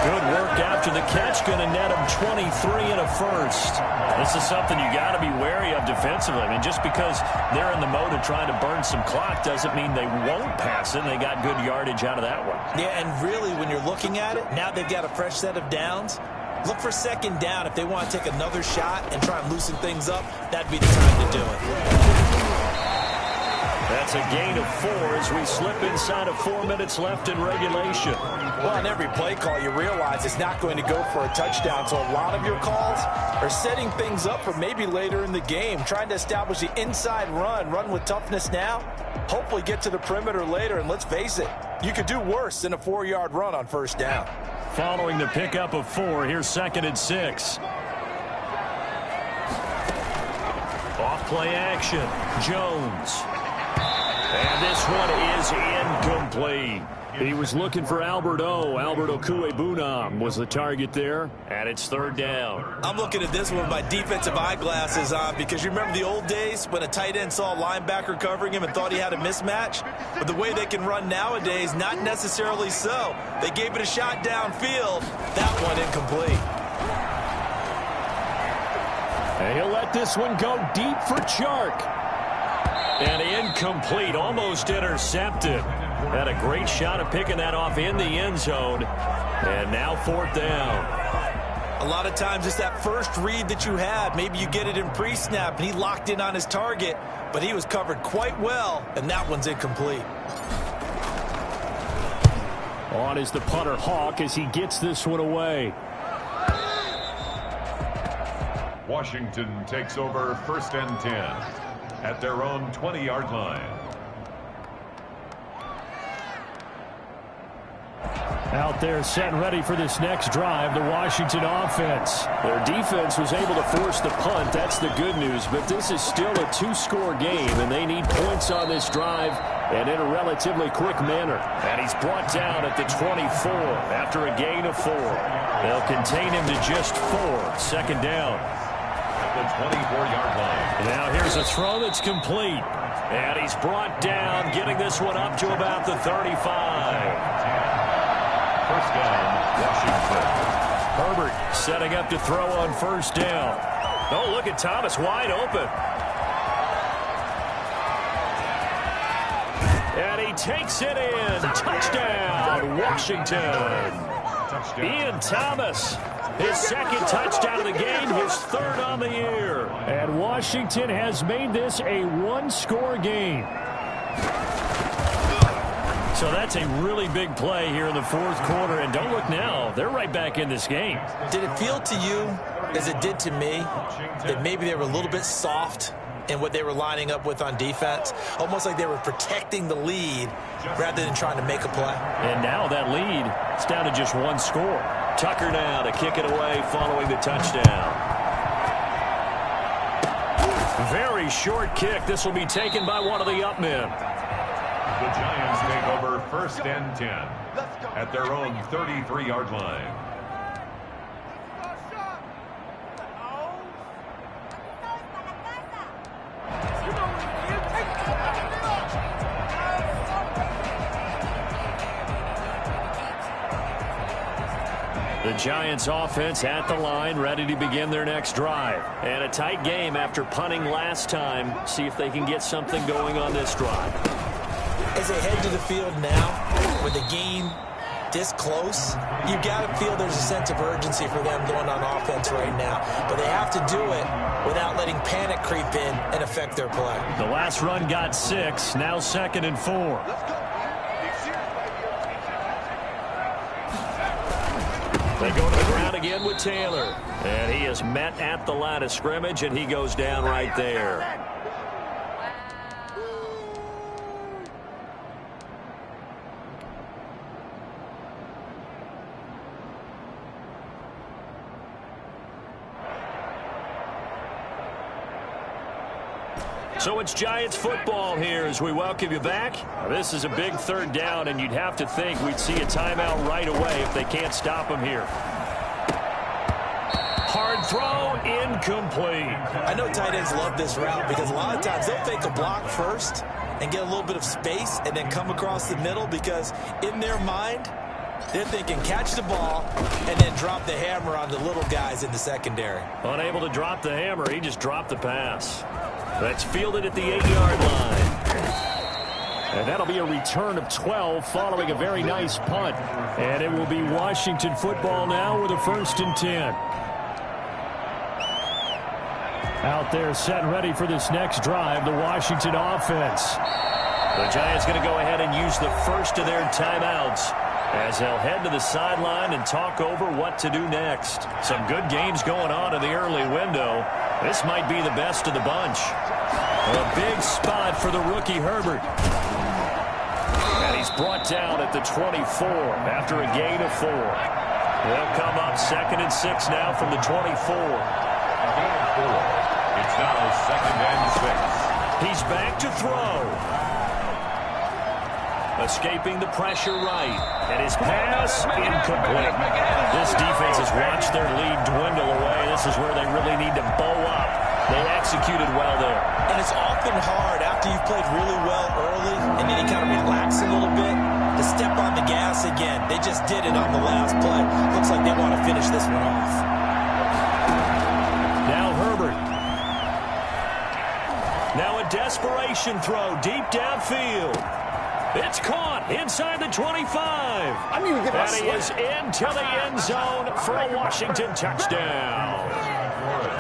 Good work after the catch. Going to net him 23 and a first. This is something you got to be wary of defensively. I mean, just because they're in the mode of trying to burn some clock doesn't mean they won't pass it. They got good yardage out of that one. Yeah, and really, when you're looking at it, now they've got a fresh set of downs. Look for 2nd down. If they want to take another shot and try and loosen things up, that'd be the time to do it. That's a gain of 4 as we slip inside of 4 minutes left in regulation. Well, on every play call, you realize it's not going to go for a touchdown. So a lot of your calls are setting things up for maybe later in the game, trying to establish the inside run with toughness now, hopefully get to the perimeter later. And let's face it, you could do worse than a 4-yard run on 1st down. Following the pickup of 4, here's 2nd and 6. Off play action, Jones. And this one is incomplete. He was looking for Albert Okuegbuna was the target there, and it's 3rd down. I'm looking at this one with my defensive eyeglasses on because you remember the old days when a tight end saw a linebacker covering him and thought he had a mismatch? But the way they can run nowadays, not necessarily so. They gave it a shot downfield. That one incomplete. And he'll let this one go deep for Chark. And incomplete, almost intercepted. Had a great shot at picking that off in the end zone. And now 4th down. A lot of times it's that first read that you had. Maybe you get it in pre-snap and he locked in on his target, but he was covered quite well, and that one's incomplete. On is the punter Hawk as he gets this one away. Washington takes over 1st and 10 at their own 20-yard line. Out there set and ready for this next drive, the Washington offense. Their defense was able to force the punt. That's the good news, but this is still a 2-score game, and they need points on this drive and in a relatively quick manner. And he's brought down at the 24 after a gain of 4. They'll contain him to just 4. 2nd down. the 24-yard line. Now here's a throw that's complete. And he's brought down, getting this one up to about the 35. First down, Washington. Herbert setting up to throw on first down. Oh, look at Thomas wide open. And he takes it in. Touchdown, Washington. Touchdown. Ian Thomas, his second touchdown of the game, his third on the year. And Washington has made this a one-score game. So that's a really big play here in the fourth quarter. And don't look now, they're right back in this game. Did it feel to you, as it did to me, that maybe they were a little bit soft in what they were lining up with on defense? Almost like they were protecting the lead rather than trying to make a play. And now that lead, it's down to just one score. Tucker now to kick it away following the touchdown. Very short kick. This will be taken by one of the up men. The Giants take over first and 10 at their own 33-yard line. The Giants offense at the line, ready to begin their next drive. And a tight game after punting last time. See if they can get something going on this drive. As they head to the field now, with the game this close, you've got to feel there's a sense of urgency for them going on offense right now. But they have to do it without letting panic creep in and affect their play. The last run got 6, now 2nd and 4. They go to the ground again with Taylor. And he is met at the line of scrimmage, and he goes down right there. So it's Giants football here as we welcome you back. This is a big third down, and you'd have to think we'd see a timeout right away if they can't stop them here. Hard throw, incomplete. I know tight ends love this route because a lot of times they'll fake a block first and get a little bit of space and then come across the middle because in their mind, they're thinking catch the ball and then drop the hammer on the little guys in the secondary. Unable to drop the hammer, he just dropped the pass. That's fielded at the 8-yard line. And that'll be a return of 12 following a very nice punt. And it will be Washington football now with a 1st and 10. Out there set and ready for this next drive, the Washington offense. The Giants going to go ahead and use the first of their timeouts as they'll head to the sideline and talk over what to do next. Some good games going on in the early window. This might be the best of the bunch. A big spot for the rookie Herbert. And he's brought down at the 24 after a gain of 4. They'll come up 2nd and 6 now from the 24. Gain of 4. It's now 2nd and 6. He's back to throw. Escaping the pressure right. And his pass incomplete. This defense has watched their lead dwindle away. This is where they really need to bow up. They executed well there. And it's often hard after you've played really well early and then you kind of relax a little bit to step on the gas again. They just did it on the last play. Looks like they want to finish this one off. Now Herbert. Now a desperation throw deep downfield. It's caught inside the 25. And he is into the end zone for a Washington touchdown.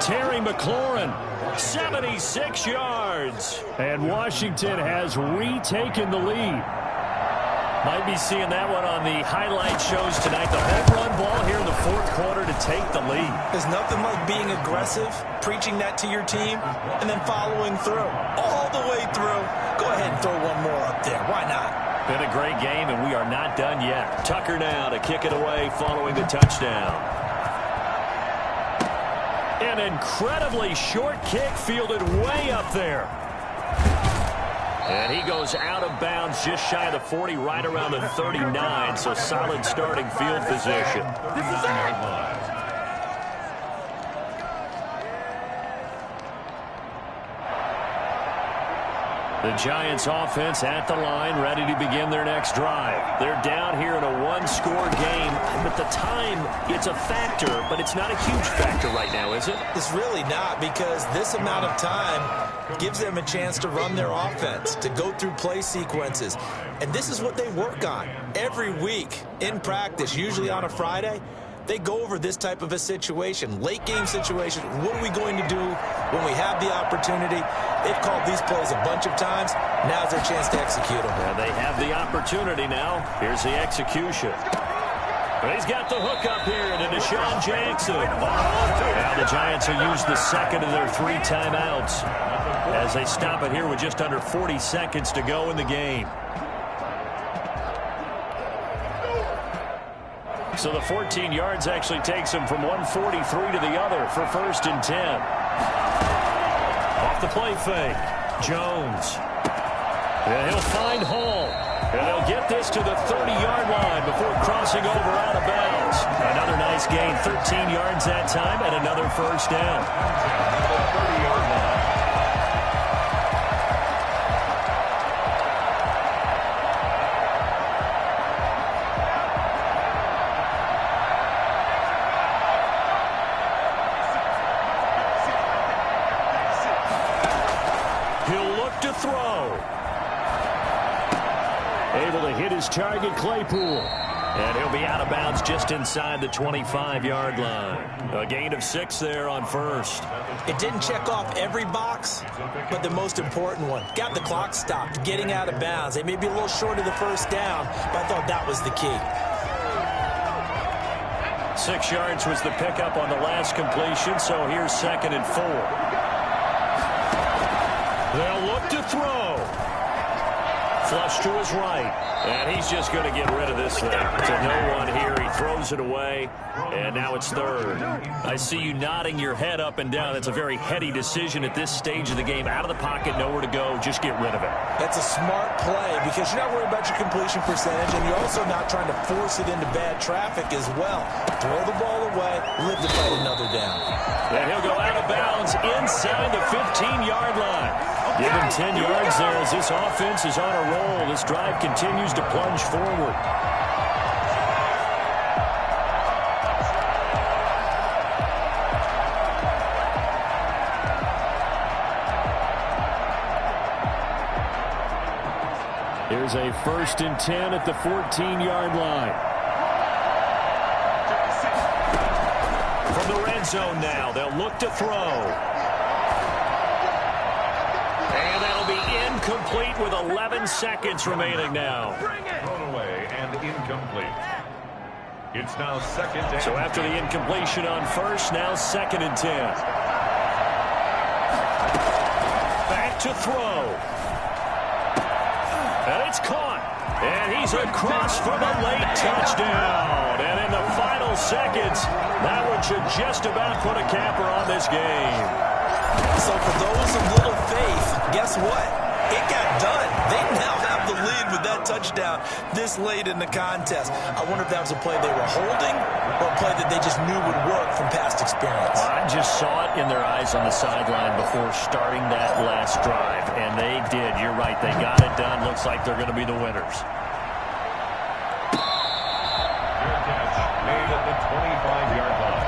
Terry McLaurin, 76 yards. And Washington has retaken the lead. Might be seeing that one on the highlight shows tonight. The home run ball here in the fourth quarter to take the lead. There's nothing like being aggressive, preaching that to your team, and then following through. All the way through. Go ahead and throw one more up there. Why not? Been a great game, and we are not done yet. Tucker now to kick it away following the touchdown. An incredibly short kick fielded way up there. And he goes out of bounds just shy of the 40, right around the 39, so solid starting field position. The Giants offense at the line, ready to begin their next drive. They're down here in a one-score game. At the time, it's a factor, but it's not a huge factor right now, is it? It's really not, because this amount of time gives them a chance to run their offense, to go through play sequences. And this is what they work on every week in practice, usually on a Friday. They go over this type of a situation, late game situation. What are we going to do when we have the opportunity? They've called these plays a bunch of times. Now's their chance to execute them. Yeah, they have the opportunity now. Here's the execution. But he's got the hook up here to Deshaun Jackson. Now the Giants will use the second of their 3 timeouts as they stop it here with just under 40 seconds to go in the game. So the 14 yards actually takes him from 143 to the other for 1st and 10. Off the play fake. Jones. And he'll find Hall. And they'll get this to the 30-yard line before crossing over out of bounds. Another nice gain, 13 yards that time, and another 1st down. 30-yard line. Able to hit his target, Claypool. And he'll be out of bounds just inside the 25-yard line. A gain of 6 there on 1st. It didn't check off every box, but the most important one. Got the clock stopped, getting out of bounds. They may be a little short of the 1st down, but I thought that was the key. 6 yards was the pickup on the last completion, so here's 2nd and 4. They'll look to throw. Flush to his right, and he's just going to get rid of this thing. To no one here. He throws it away, and now it's 3rd. I see you nodding your head up and down. That's a very heady decision at this stage of the game. Out of the pocket, nowhere to go. Just get rid of it. That's a smart play because you're not worried about your completion percentage, and you're also not trying to force it into bad traffic as well. Throw the ball away, live to fight another down. And he'll go out of bounds inside the 15-yard line. Give him 10 yards there as this offense is on a roll. This drive continues to plunge forward. Here's a 1st and 10 at the 14-yard line. From the red zone now, they'll look to throw. Incomplete with 11 seconds remaining now. Thrown away and incomplete. It's now 2nd and 10. So after the incompletion on 1st, now 2nd and 10. Back to throw. And it's caught. And he's across for the late touchdown. And in the final seconds, that one should just about put a capper on this game. So for those of little faith, guess what? It got done. They now have the lead with that touchdown this late in the contest. I wonder if that was a play they were holding or a play that they just knew would work from past experience. I just saw it in their eyes on the sideline before starting that last drive, and they did. You're right. They got it done. Looks like they're going to be the winners. Fair catch made at the 25-yard line.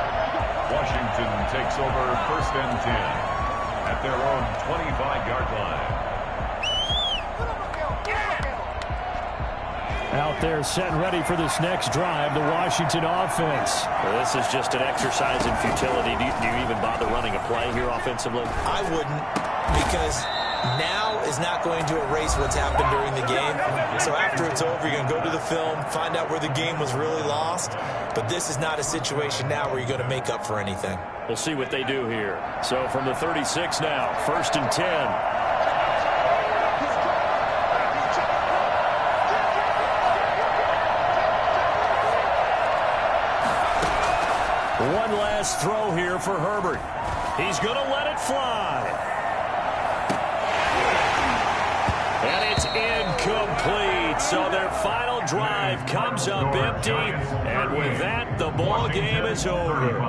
Washington takes over 1st and 10 at their own 25-yard line. Out there set and ready for this next drive, the Washington offense. Well, this is just an exercise in futility. Do you even bother running a play here offensively? I wouldn't, because now is not going to erase what's happened during the game. So after it's over, you're going to go to the film, find out where the game was really lost. But this is not a situation now where you're going to make up for anything. We'll see what they do here. So from the 36 now, 1st and 10. One last throw here for Herbert. He's going to let it fly. And it's incomplete. So their final drive comes up empty. And with that, the ball game is over.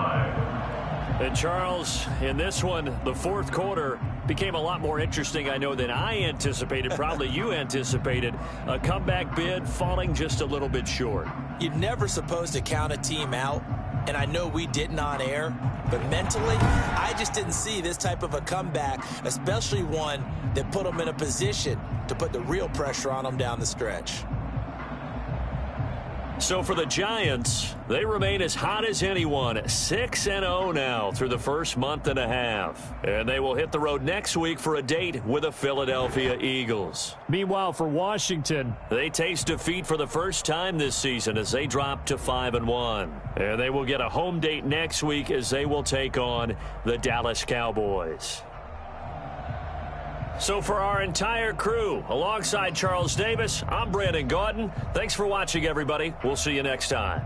And Charles, in this one, the 4th quarter, became a lot more interesting, I know, than I anticipated. Probably you anticipated. A comeback bid falling just a little bit short. You're never supposed to count a team out, and I know we didn't on air, but mentally, I just didn't see this type of a comeback, especially one that put them in a position to put the real pressure on them down the stretch. So for the Giants, they remain as hot as anyone, 6-0 now through the first month and a half. And they will hit the road next week for a date with the Philadelphia Eagles. Meanwhile, for Washington, they taste defeat for the first time this season as they drop to 5-1. And they will get a home date next week as they will take on the Dallas Cowboys. So for our entire crew, alongside Charles Davis, I'm Brandon Gaudin. Thanks for watching, everybody. We'll see you next time.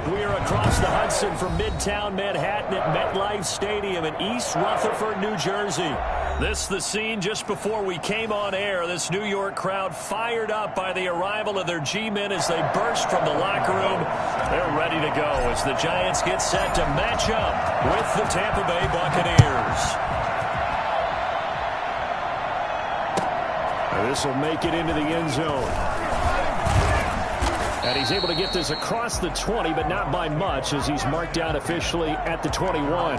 We are across the Hudson from Midtown Manhattan at MetLife Stadium in East Rutherford, New Jersey. This the scene just before we came on air. This New York crowd fired up by the arrival of their G-men as they burst from the locker room. They're ready to go as the Giants get set to match up with the Tampa Bay Buccaneers. This will make it into the end zone. And he's able to get this across the 20, but not by much as he's marked down officially at the 21.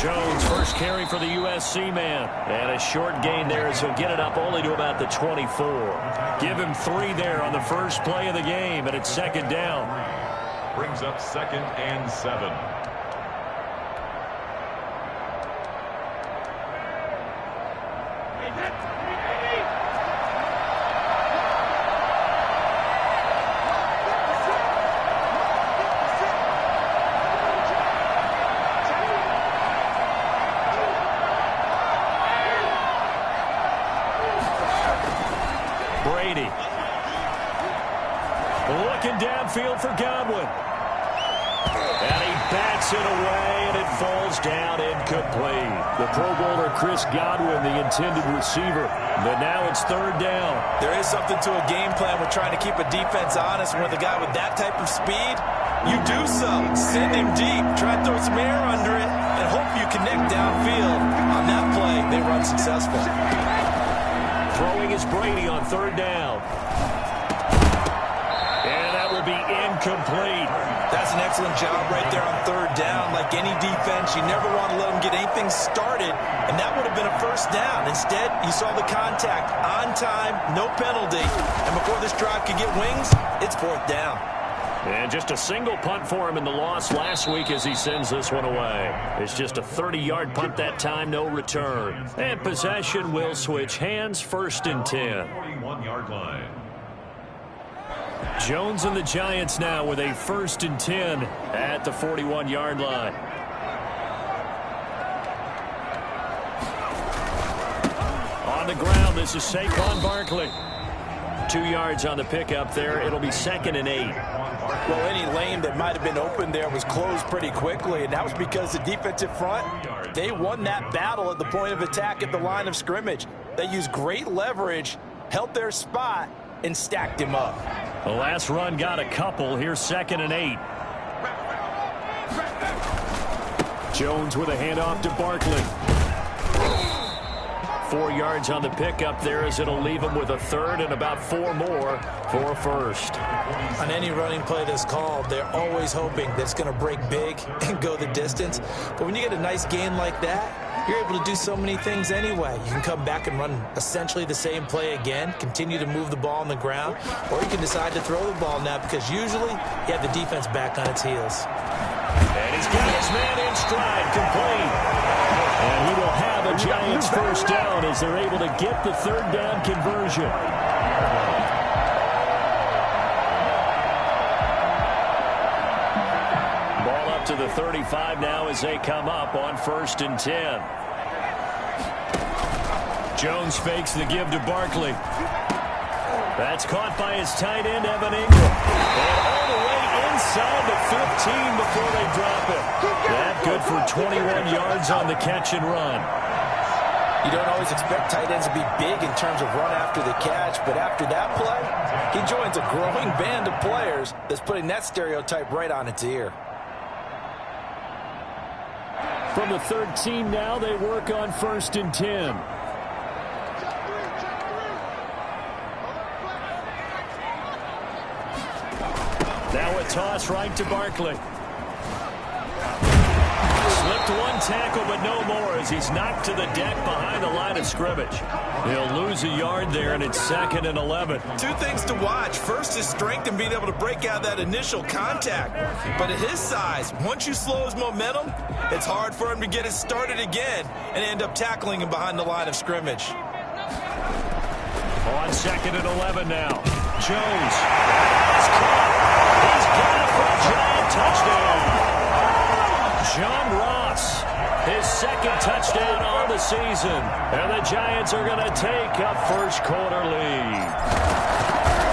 Jones, first carry for the USC man. And a short gain there as he'll get it up only to about the 24. Give him 3 there on the first play of the game, and it's second down. Brings up 2nd and 7. Downfield for Godwin. And he bats it away, and it falls down incomplete. The Pro Bowler Chris Godwin, the intended receiver. But now it's 3rd down. There is something to a game plan. We're trying to keep a defense honest. With a guy with that type of speed, you do so. Send him deep. Try to throw some air under it, and hope you connect downfield. On that play, they run successful. Throwing is Brady on 3rd down. Be incomplete. That's an excellent job right there on 3rd down. Like any defense, you never want to let them get anything started, and that would have been a 1st down. Instead, you saw the contact on time, no penalty, and before this drive could get wings, it's 4th down. And just a single punt for him in the loss last week as he sends this one away. It's just a 30-yard punt that time, no return. And possession will switch hands, 1st and 10. 41-yard line. Jones and the Giants now with a 1st and 10 at the 41-yard line. On the ground, this is Saquon Barkley. 2 yards on the pickup there. It'll be 2nd and 8. Well, any lane that might have been open there was closed pretty quickly, and that was because the defensive front, they won that battle at the point of attack at the line of scrimmage. They used great leverage, held their spot, and stacked him up. The last run got a couple. Here's 2nd and 8. Jones with a handoff to Barkley. 4 yards on the pickup there as it'll leave him with a 3rd and about 4 more for a 1st. On any running play that's called, they're always hoping that it's going to break big and go the distance. But when you get a nice gain like that, you're able to do so many things anyway. You can come back and run essentially the same play again, continue to move the ball on the ground, or you can decide to throw the ball now because usually you have the defense back on its heels. And he's got his man in stride, complete. And he will have a Giants 1st down as they're able to get the 3rd down conversion. Ball up to the 35 now as they come up on 1st and 10. Jones fakes the give to Barkley. That's caught by his tight end, Evan Ingram. And all the way inside the 15 before they drop it. That good for 21 yards on the catch and run. You don't always expect tight ends to be big in terms of run after the catch, but after that play, he joins a growing band of players that's putting that stereotype right on its ear. From the 13 now, they work on 1st and 10. Now a toss right to Barkley. Slipped one tackle, but no more as he's knocked to the deck behind the line of scrimmage. He'll lose a yard there, and it's 2nd and 11. 2 things to watch. First is strength and being able to break out that initial contact. But at his size, once you slow his momentum, it's hard for him to get it started again and end up tackling him behind the line of scrimmage. On 2nd and 11 now. Jones. He's caught. He's got it for a giant touchdown. John Ross, his 2nd touchdown on the season. And the Giants are going to take a first-quarter lead.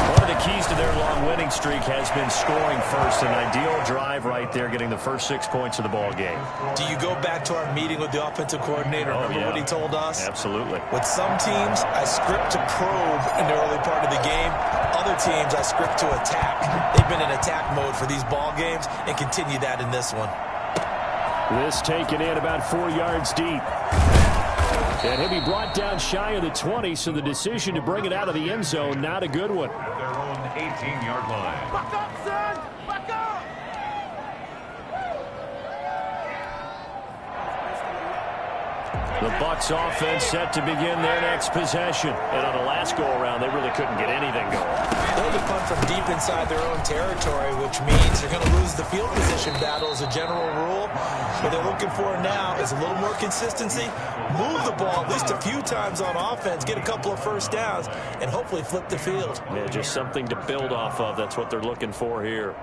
One of the keys to their long winning streak has been scoring first. An ideal drive right there, getting the first 6 points of the ball game. Do you go back to our meeting with the offensive coordinator? Remember what he told us? Absolutely. With some teams, I script to probe in the early part of the game. Other teams, I script to attack. They've been in attack mode for these ball games and continue that in this one. This taken in about 4 yards deep. And he'll be brought down shy of the 20, so the decision to bring it out of the end zone, not a good one. At their own 18-yard line. Back up, son! Back up! The Bucs offense set to begin their next possession. And on the last go-around, they really couldn't get anything going. They'll be punt from deep inside their own territory, which means they're going to lose the field position battle as a general rule. What they're looking for now is a little more consistency, move the ball at least a few times on offense, get a couple of first downs, and hopefully flip the field. Yeah, just something to build off of. That's what they're looking for here.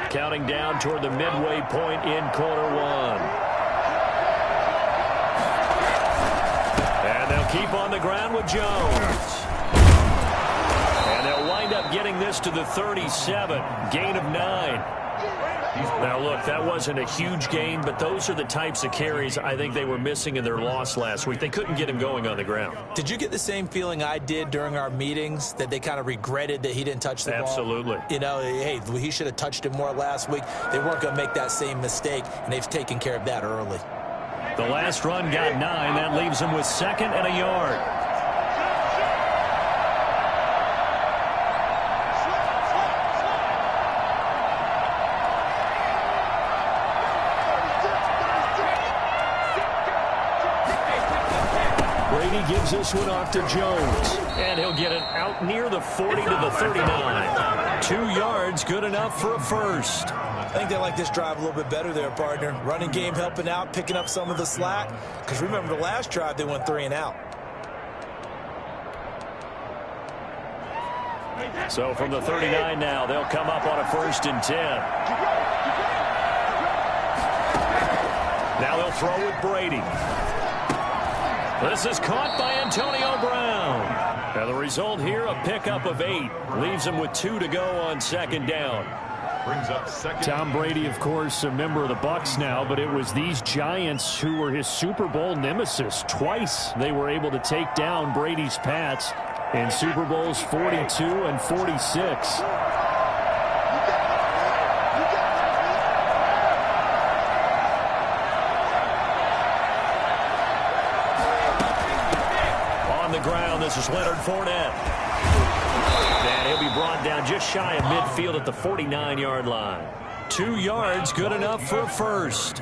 Counting down toward the midway point in quarter one. And they'll keep on the ground with Jones. And they'll wind up getting this to the 37. Gain of 9. Now, look, that wasn't a huge gain, but those are the types of carries I think they were missing in their loss last week. They couldn't get him going on the ground. Did you get the same feeling I did during our meetings, that they kind of regretted that he didn't touch the ball? Absolutely. You know, hey, he should have touched it more last week. They weren't going to make that same mistake, and they've taken care of that early. The last run got 9. That leaves them with 2nd and a yard. Gives this one off to Jones. And he'll get it out near the 40 to the 39. 2 yards, good enough for a first. I think they like this drive a little bit better there, partner. Running game helping out, picking up some of the slack. Because remember, the last drive, they went 3 and out. So from the 39 now, they'll come up on a 1st and 10. Now they'll throw with Brady. This is caught by Antonio Brown. And the result here, a pickup of 8. Leaves him with 2 to go on 2nd down. Brings up 2nd. Tom Brady, of course, a member of the Bucs now, but it was these Giants who were his Super Bowl nemesis. Twice they were able to take down Brady's Pats in Super Bowls 42 and 46. Ground. This is Leonard Fournette. And he'll be brought down just shy of midfield at the 49-yard line. 2 yards, good enough for a first.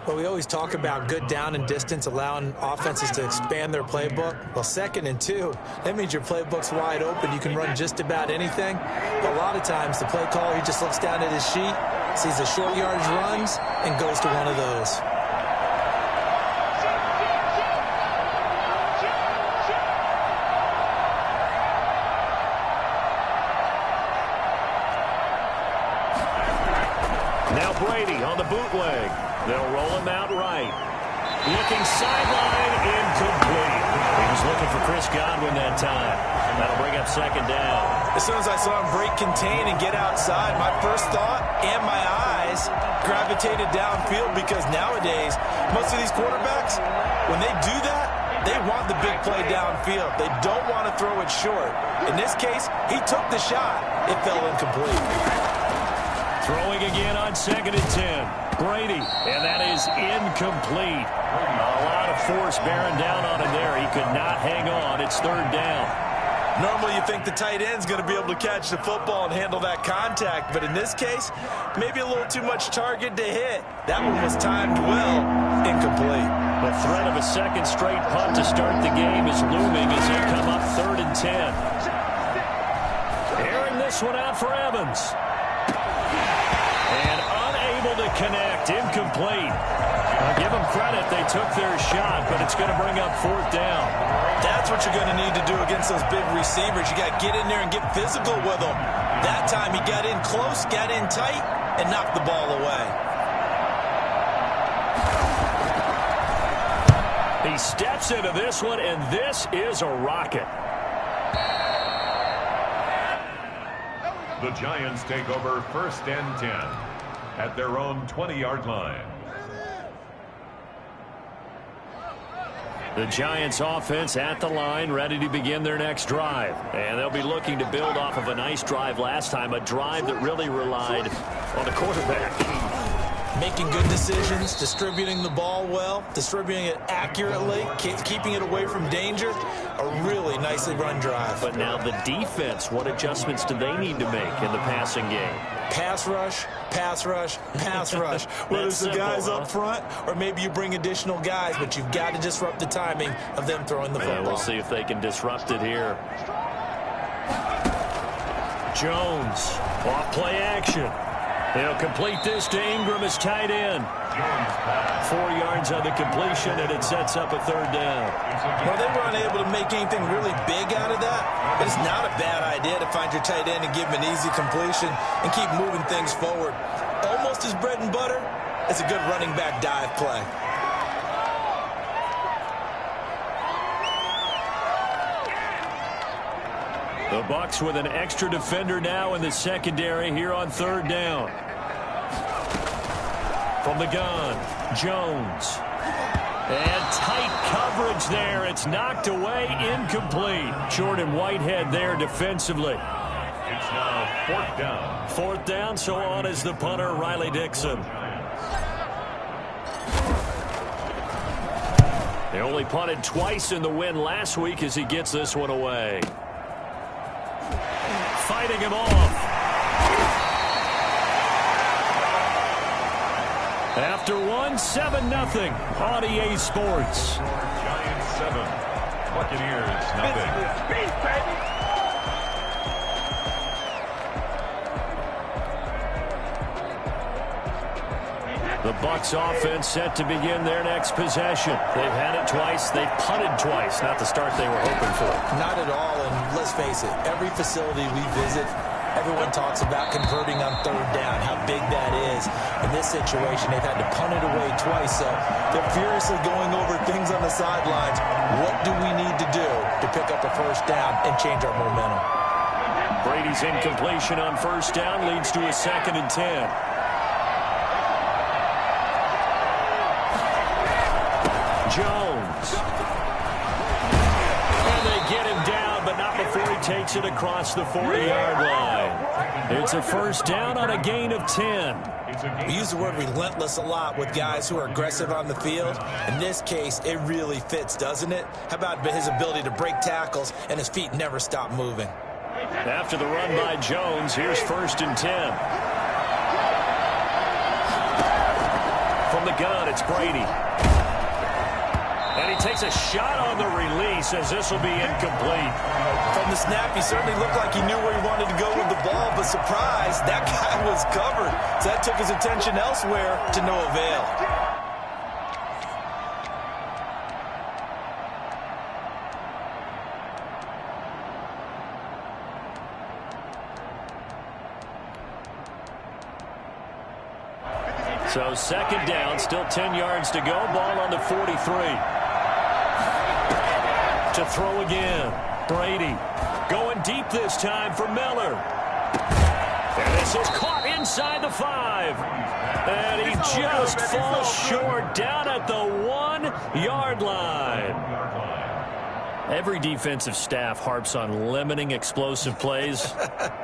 Well, we always talk about good down and distance, allowing offenses to expand their playbook. Well, 2nd and 2, that means your playbook's wide open. You can run just about anything. But a lot of times, the play caller, he just looks down at his sheet, sees the short yardage runs, and goes to one of those. Brady on the bootleg. They'll roll him out right. Looking sideline, incomplete. He was looking for Chris Godwin that time. That'll bring up 2nd down. As soon as I saw him break contain and get outside, my first thought and my eyes gravitated downfield, because nowadays, most of these quarterbacks, when they do that, they want the big play downfield. They don't want to throw it short. In this case, he took the shot. It fell incomplete. Throwing again on 2nd and 10. Brady, and that is incomplete. A lot of force bearing down on him there. He could not hang on. It's 3rd down. Normally you think the tight end's going to be able to catch the football and handle that contact, but in this case, maybe a little too much target to hit. That one was timed well, incomplete. The threat of a 2nd straight punt to start the game is looming as they come up 3rd and 10. Airing this one out for Evans. And connect. Incomplete. I'll give them credit. They took their shot, but it's going to bring up 4th down. That's what you're going to need to do against those big receivers. You got to get in there and get physical with them. That time he got in close, got in tight, and knocked the ball away. He steps into this one, and this is a rocket. The Giants take over 1st and 10 at their own 20-yard line. The Giants offense at the line, ready to begin their next drive. And they'll be looking to build off of a nice drive last time, a drive that really relied on the quarterback. Making good decisions, distributing the ball well, distributing it accurately, keeping it away from danger. A really nicely run drive. But now the defense, what adjustments do they need to make in the passing game? Pass rush, pass rush, pass rush. Whether it's the guys up front or maybe you bring additional guys, but you've got to disrupt the timing of them throwing the football. We'll see if they can disrupt it here. Jones, off play action. He'll complete this to Ingram as tight end. 4 yards on the completion, and it sets up a 3rd down. Well, they were unable to make anything really big out of that. It's not a bad idea to find your tight end and give him an easy completion and keep moving things forward. Almost his bread and butter. It's a good running back dive play. The Bucs with an extra defender now in the secondary here on 3rd down. From the gun, Jones. And tight coverage there. It's knocked away, incomplete. Jordan Whitehead there defensively. It's now 4th down. 4th down, so on is the punter, Riley Dixon. They only punted twice in the win last week as he gets this one away. Fighting him off. After 7-0 on EA Sports. Giants 7, Buccaneers nothing. The Bucs offense set to begin their next possession. They've had it twice. They've punted twice. Not the start they were hoping for. Not at all, and let's face it, every facility we visit, everyone talks about converting on 3rd down, how big that is. In this situation, they've had to punt it away twice, so they're furiously going over things on the sidelines. What do we need to do to pick up a 1st down and change our momentum? Brady's incompletion on 1st down leads to a 2nd and 10. Jones. And they get him down, but not before he takes it across the 40-yard line. It's a 1st down on a gain of 10. We use the word relentless a lot with guys who are aggressive on the field. In this case, it really fits, doesn't it? How about his ability to break tackles and his feet never stop moving? After the run by Jones, here's 1st and 10. From the gun, it's Brady. And he takes a shot on the release as this will be incomplete. From the snap, he certainly looked like he knew where he wanted to go with the ball, but surprise, that guy was covered. So that took his attention elsewhere to no avail. So 2nd down, still 10 yards to go. Ball on the 43. To throw again. Brady going deep this time for Miller. And this is caught inside the 5. And he just falls short down at the 1-yard line. Every defensive staff harps on limiting explosive plays.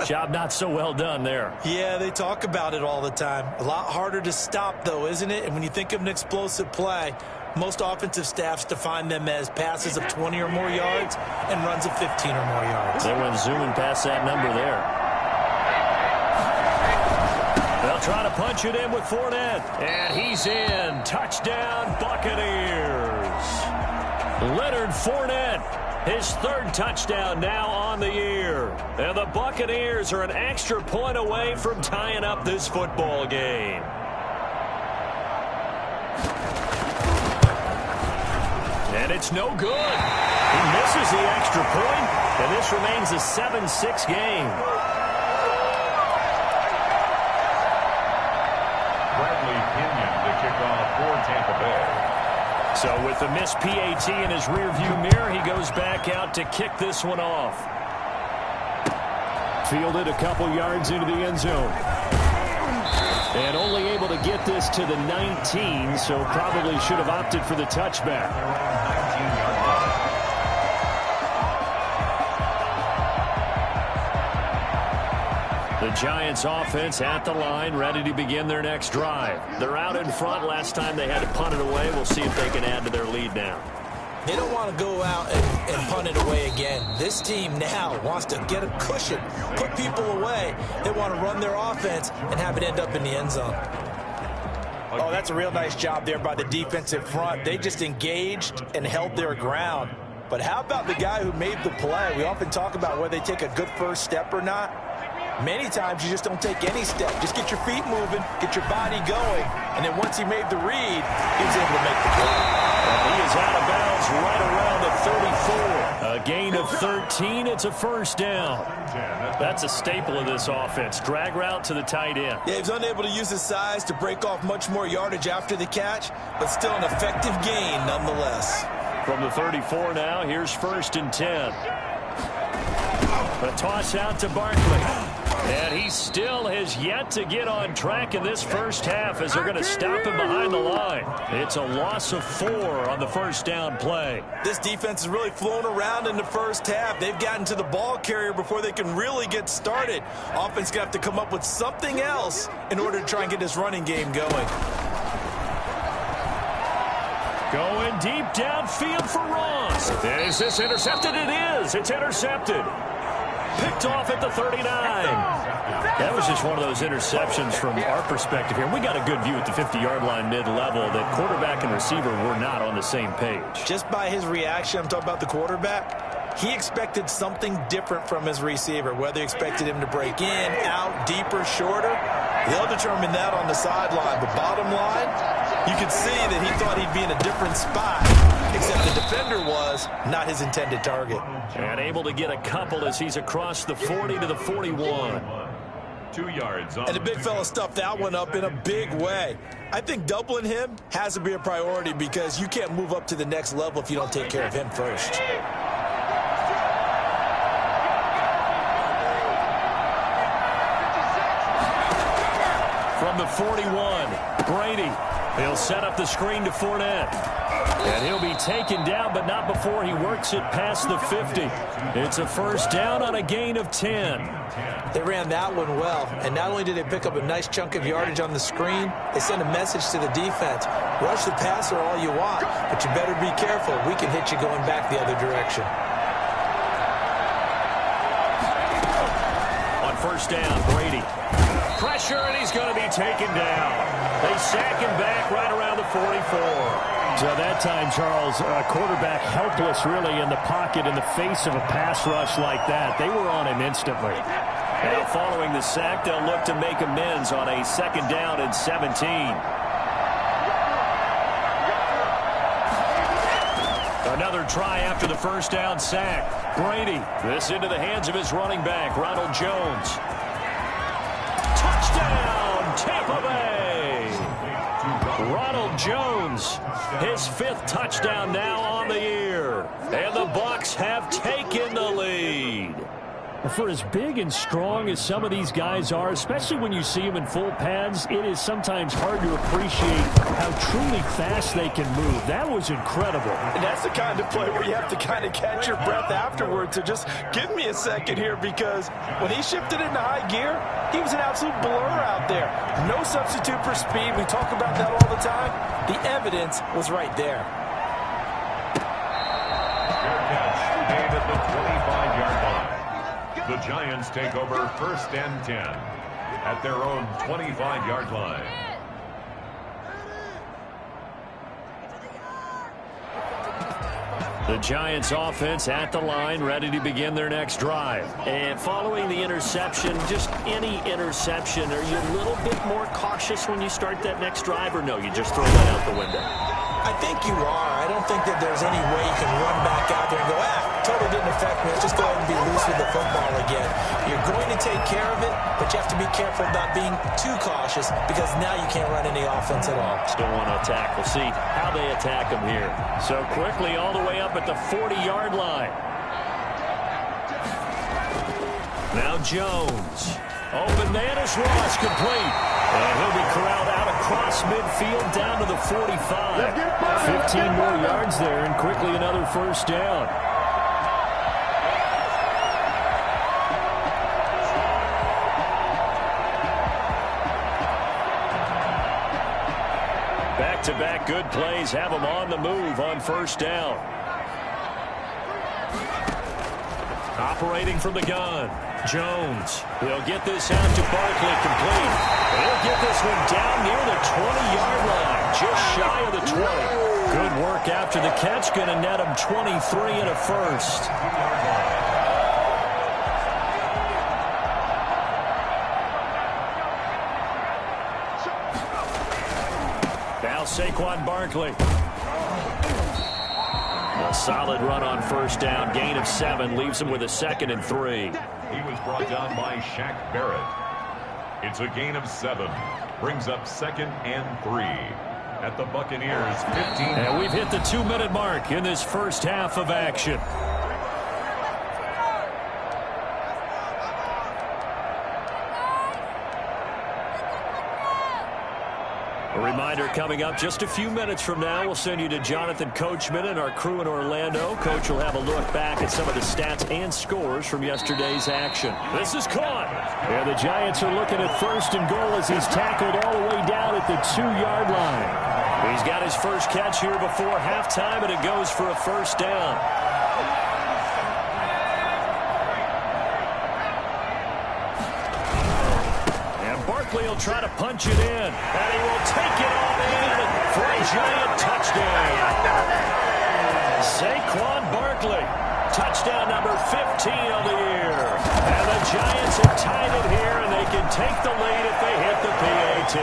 Job not so well done there. Yeah, they talk about it all the time. A lot harder to stop, though, isn't it? And when you think of an explosive play, most offensive staffs define them as passes of 20 or more yards and runs of 15 or more yards. They went zooming past that number there. They'll try to punch it in with Fournette. And he's in. Touchdown, Buccaneers. Leonard Fournette, his 3rd touchdown now on the year. And the Buccaneers are an extra point away from tying up this football game. And it's no good. He misses the extra point, and this remains a 7-6 game. Bradley Pinion to kick off for Tampa Bay. So with the missed PAT in his rearview mirror, he goes back out to kick this one off. Fielded a couple yards into the end zone. And only able to get this to the 19, so probably should have opted for the touchback. 19-yard line. The Giants offense at the line, ready to begin their next drive. They're out in front. Last time they had to punt it away. We'll see if they can add to their lead now. They don't want to go out and punt it away again. This team now wants to get a cushion, put people away. They want to run their offense and have it end up in the end zone. Oh, that's a real nice job there by the defensive front. They just engaged and held their ground. But how about the guy who made the play? We often talk about whether they take a good first step or not. Many times you just don't take any step. Just get your feet moving, get your body going, and then once he made the read, he was able to make the play. He is out of bounds right around the 34. A gain of 13. It's a first down. That's a staple of this offense. Drag route to the tight end. Yeah, he was unable to use his size to break off much more yardage after the catch, but still an effective gain nonetheless. From the 34 now, here's 1st and 10. A toss out to Barkley. And he still has yet to get on track in this first half as they're going to stop him behind the line. It's a loss of 4 on the first down play. This defense is really flown around in the first half. They've gotten to the ball carrier before they can really get started. Offense going to have to come up with something else in order to try and get this running game going. Going deep downfield for Ross. Is this intercepted? It is. It's intercepted. Picked off at the 39. That was just one of those interceptions from our perspective here. We got a good view at the 50-yard line mid-level that quarterback and receiver were not on the same page. Just by his reaction, I'm talking about the quarterback, he expected something different from his receiver, whether he expected him to break in, out, deeper, shorter. They'll determine that on the sideline. But bottom line, you could see that he thought he'd be in a different spot, except the defender was not his intended target. And able to get a couple as he's across the 40 to the 41. 2 yards on And the big fella stuffed that one up in a big way. I think doubling him has to be a priority because you can't move up to the next level if you don't take care of him first. From the 41, Brady. He'll set up the screen to Fournette. And he'll be taken down, but not before he works it past the 50. It's a first down on a gain of 10. They ran that one well, and not only did they pick up a nice chunk of yardage on the screen, they sent a message to the defense. Rush the passer all you want, but you better be careful. We can hit you going back the other direction. On first down, Brady. Pressure, and he's going to be taken down. They sack him back right around the 44. So that time, Charles, quarterback helpless really in the pocket in the face of a pass rush like that. They were on him instantly. Now following the sack, they'll look to make amends on a 2nd down and 17. Another try after the first down sack. Brady, this into the hands of his running back, Ronald Jones. Touchdown, Tampa Bay! Ronald Jones, his 5th touchdown now on the year. And the Bucs have taken the lead. For as big and strong as some of these guys are, especially when you see them in full pads, it is sometimes hard to appreciate how truly fast they can move. That was incredible. And that's the kind of play where you have to kind of catch your breath afterwards. So just give me a second here, because when he shifted into high gear, he was an absolute blur out there. No substitute for speed. We talk about that all the time. The evidence was right there. Fair catch made at the 25-yard line. The Giants take over 1st and 10 at their own 25-yard line. The Giants offense at the line, ready to begin their next drive. And following the interception, just any interception, are you a little bit more cautious when you start that next drive, or no, you just throw that out the window? I think you are. I don't think that there's any way you can run back out there and go, totally didn't affect me. Let's just go ahead and be loose with the football again. You're going to take care of it, but you have to be careful about being too cautious because now you can't run any offense at all. Still want to attack. We'll see how they attack them here. So quickly all the way up at the 40-yard line. Now Jones. Open man is Ross, complete. And he'll be corralled out across midfield down to the 45. 15 more yards there, and quickly another first down. Back-to-back good plays have them on the move on first down. Operating from the gun. Jones. He'll get this out to Barkley, complete. He'll get this one down near the 20-yard line, just shy of the 20. Good work after the catch, going to net him 23 and a first. Now Saquon Barkley. A solid run on first down, gain of 7, leaves him with a 2nd and 3. He was brought down by Shaq Barrett. It's a gain of 7. Brings up 2nd and 3 at the Buccaneers 15. And we've hit the 2-minute mark in this first half of action. A reminder coming up just a few minutes from now, we'll send you to Jonathan Coachman and our crew in Orlando. Coach will have a look back at some of the stats and scores from yesterday's action. This is caught. And the Giants are looking at 1st and goal as he's tackled all the way down at the 2-yard line. He's got his first catch here before halftime, and it goes for a first down. He'll try to punch it in, and he will take it all in for a Giant touchdown. Saquon Barkley, touchdown number 15 of the year. And the Giants have tied it here, and they can take the lead if they hit the PAT.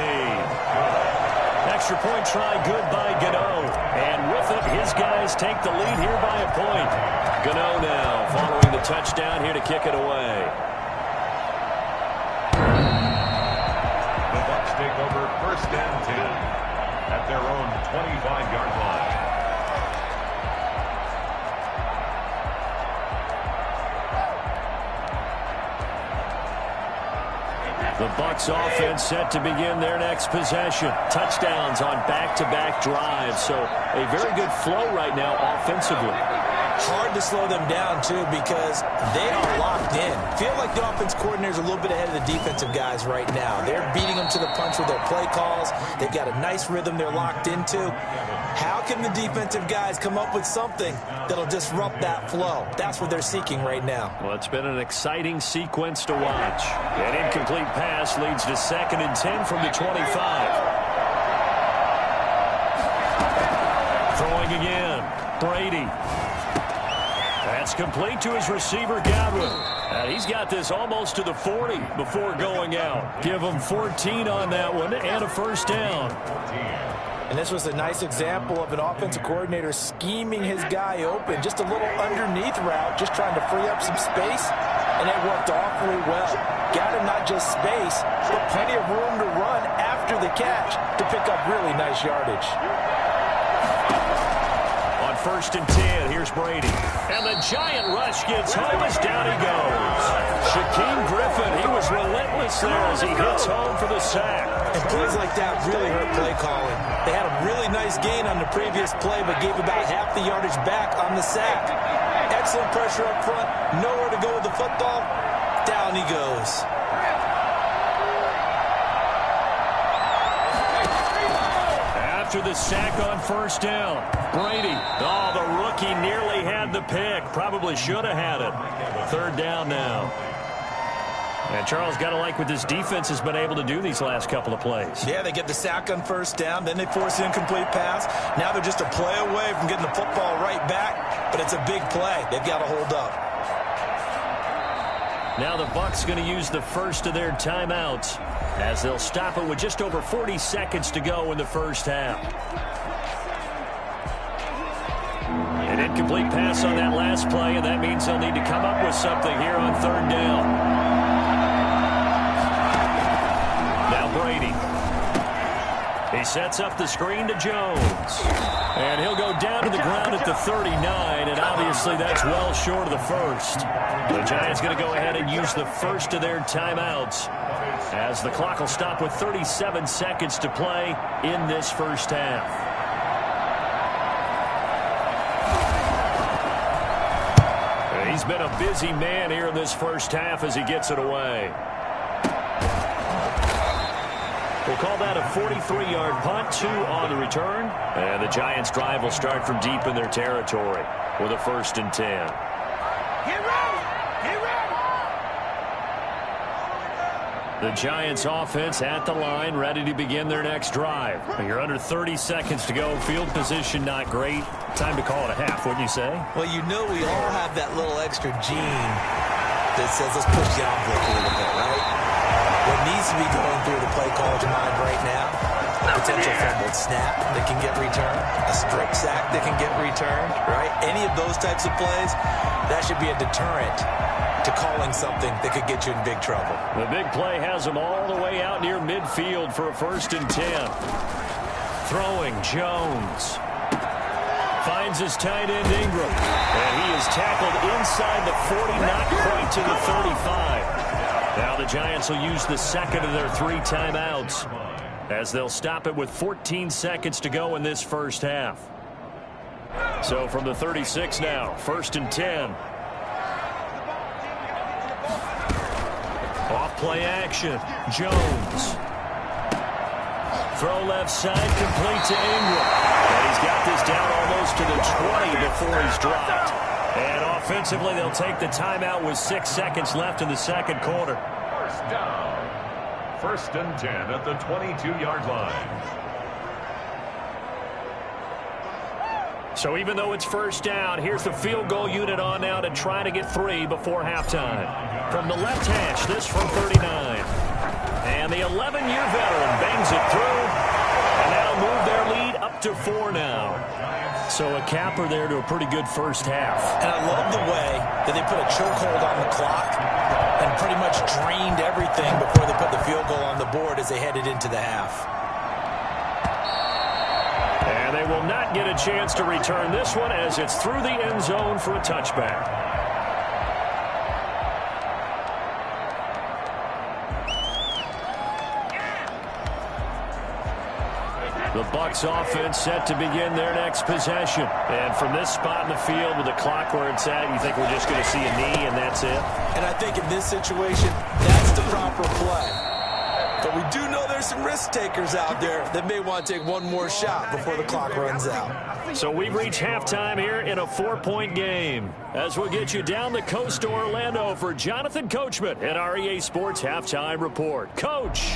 Extra point try good by Gano. And with it, his guys take the lead here by a point. Gano now following the touchdown here to kick it away. Take over 1st and 10 at their own 25-yard line. The Bucs offense set to begin their next possession. Touchdowns on back-to-back drives, so a very good flow right now offensively. Hard to slow them down, too, because they are locked in. Feel like the offense coordinator's a little bit ahead of the defensive guys right now. They're beating them to the punch with their play calls. They've got a nice rhythm they're locked into. How can the defensive guys come up with something that'll disrupt that flow? That's what they're seeking right now. Well, it's been an exciting sequence to watch. An incomplete pass leads to 2nd and 10 from the 25. Throwing again. Brady. That's complete to his receiver, Godwin. He's got this almost to the 40 before going out. Give him 14 on that one and a first down. And this was a nice example of an offensive coordinator scheming his guy open. Just a little underneath route, just trying to free up some space, and it worked awfully well. Got him not just space, but plenty of room to run after the catch to pick up really nice yardage. On 1st and 10, here's Brady. And the Giant rush gets home as down he goes. Shaquem Griffin, he was relentless there as he hits home for the sack. And plays like that really hurt play calling. They had a really nice gain on the previous play, but gave about half the yardage back on the sack. Excellent pressure up front, nowhere to go with the football. Down he goes. After the sack on first down, Brady. Oh, the rookie nearly had the pick. Probably should have had it. 3rd down now. And Charles, got to like what this defense has been able to do these last couple of plays. Yeah, they get the sack on first down, then they force an incomplete pass. Now they're just a play away from getting the football right back, but it's a big play. They've got to hold up. Now the Bucs going to use the first of their timeouts as they'll stop it with just over 40 seconds to go in the first half. An incomplete pass on that last play, and that means they'll need to come up with something here on third down. Now Brady. He sets up the screen to Jones. And he'll go down to the ground at the 39, and obviously that's well short of the first. The Giants going to go ahead and use the first of their timeouts as the clock will stop with 37 seconds to play in this first half. He's been a busy man here in this first half as he gets it away. We'll call that a 43-yard punt, 2 on the return. And the Giants' drive will start from deep in their territory with a 1st and 10. Get ready! Get ready! The Giants' offense at the line, ready to begin their next drive. You're under 30 seconds to go. Field position not great. Time to call it a half, wouldn't you say? Well, you know we all have that little extra gene that says let's push the envelope a little bit, right? What needs to be going through the play caller's mind right now, a potential fumbled snap that can get returned, a strip sack that can get returned, right? Any of those types of plays, that should be a deterrent to calling something that could get you in big trouble. The big play has them all the way out near midfield for a 1st and 10. Throwing Jones. Finds his tight end Ingram. And he is tackled inside the 40, not quite to the 35. Now the Giants will use the second of their 3 timeouts as they'll stop it with 14 seconds to go in this first half. So from the 36 now, 1st and 10. Off play action. Jones. Throw left side, complete to Ingram. And he's got this down almost to the 20 before he's dropped. And offensively, they'll take the timeout with 6 seconds left in the second quarter. First down. 1st and 10 at the 22-yard line. So even though it's first down, here's the field goal unit on now to try to get 3 before halftime. From the left hash, this from 39. And the 11-year veteran bangs it through. And that'll move their lead up to 4 now. So a capper there to a pretty good first half. And I love the way that they put a chokehold on the clock and pretty much drained everything before they put the field goal on the board as they headed into the half. And they will not get a chance to return this one as it's through the end zone for a touchback. The Bucs offense set to begin their next possession. And from this spot in the field with the clock where it's at, you think we're just going to see a knee and that's it? And I think in this situation, that's the proper play. But we do know there's some risk takers out there that may want to take one more shot before the clock runs out. So we've reached halftime here in a 4-point game. As we'll get you down the coast to Orlando for Jonathan Coachman at our EA Sports Halftime Report. Coach.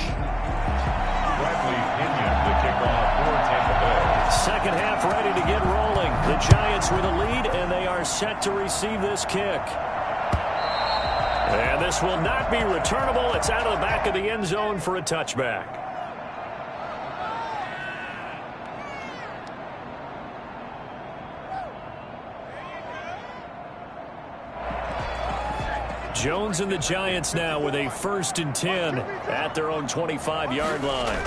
Bradley Pinion to kick off for Tampa Bay. Second half ready to get rolling. The Giants with a lead, and they are set to receive this kick. And this will not be returnable. It's out of the back of the end zone for a touchback. Jones and the Giants now with a 1st and 10 at their own 25-yard line.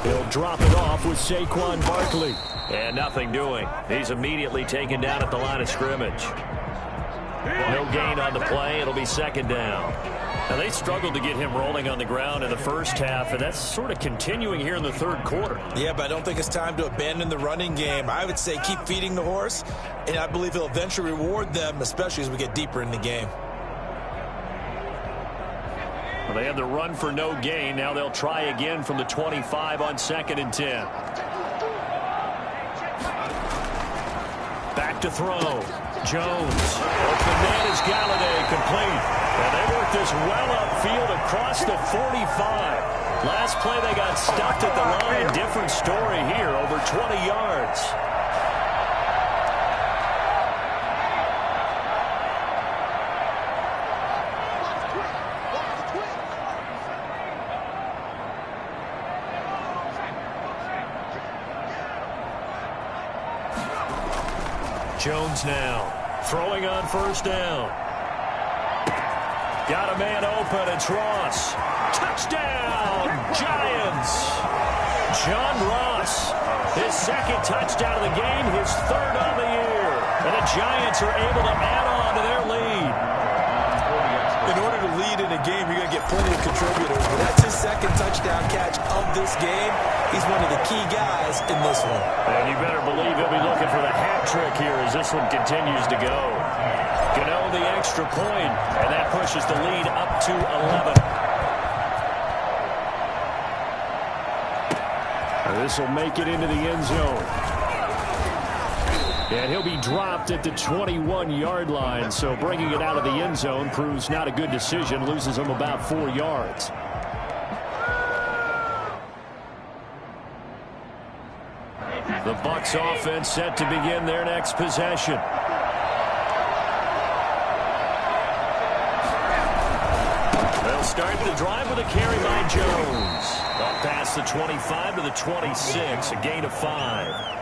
He'll drop it off with Saquon Barkley. And nothing doing. He's immediately taken down at the line of scrimmage. No gain on the play. It'll be 2nd down. Now, they struggled to get him rolling on the ground in the first half, and that's sort of continuing here in the third quarter. Yeah, but I don't think it's time to abandon the running game. I would say keep feeding the horse, and I believe he'll eventually reward them, especially as we get deeper in the game. Well, they had the run for no gain. Now they'll try again from the 25 on 2nd and 10. Back to throw. Jones. Open man is Galladay, complete. And they work this well upfield across the 45. Last play they got stuffed at the line. Different story here, over 20 yards. Jones now throwing on first down. Got a man open. It's Ross. Touchdown, Giants. John Ross, his second touchdown of the game, his third on the year. And the Giants are able to add on to their lead. In order to lead in a game, you're going to get plenty of contributors. But that's his second touchdown catch of this game. He's one of the key guys in this one. And you better believe he'll be looking for the hat trick here as this one continues to go. Gano the extra point, and that pushes the lead up to 11. This will make it into the end zone. And he'll be dropped at the 21-yard line, so bringing it out of the end zone proves not a good decision, loses him about 4 yards. The Bucs offense set to begin their next possession. They'll start the drive with a carry by Jones. Up past the 25 to the 26, a gain of 5.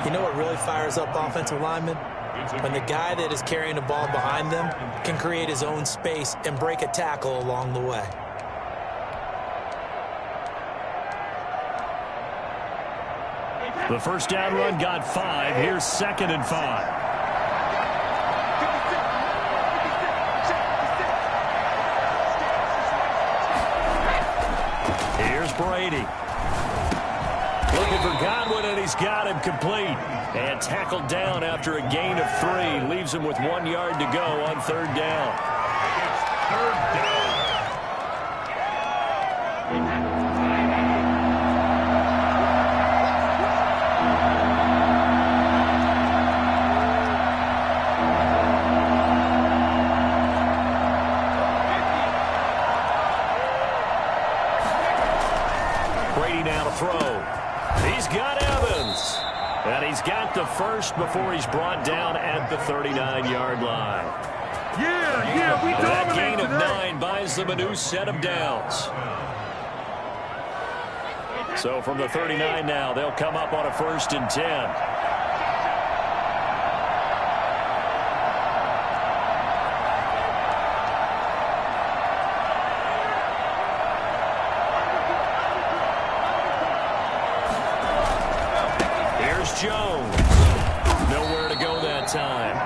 You know what really fires up offensive linemen? When the guy that is carrying the ball behind them can create his own space and break a tackle along the way. The first down run got 5. Here's 2nd and 5. Here's Brady. Looking for Godwin, and he's got him complete. And tackled down after a gain of 3. Leaves him with 1 yard to go on 3rd down. It's 3rd down. Brady now to throw. He's got Evans. And he's got the first before he's brought down at the 39-yard line. Yeah, we That dominate gain of today. 9 buys them a new set of downs. So from the 39 now, they'll come up on a 1st and 10. Jones. Nowhere to go that time.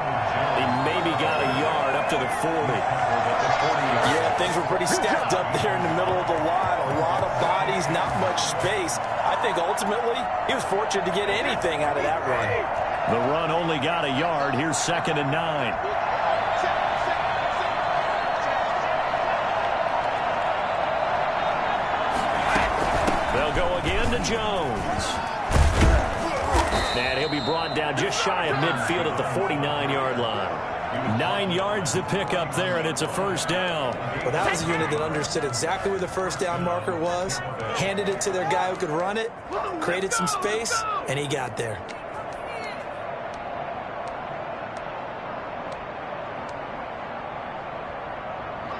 He maybe got a yard up to the 40. Yeah, things were pretty stacked up there in the middle of the line. A lot of bodies, not much space. I think ultimately he was fortunate to get anything out of that run. The run only got a yard. Here's 2nd and 9. They'll go again to Jones. And he'll be brought down just shy of midfield at the 49-yard line. 9 yards to pick up there, and it's a 1st down. Well, that was a unit that understood exactly where the 1st down marker was, handed it to their guy who could run it, created some space, and he got there.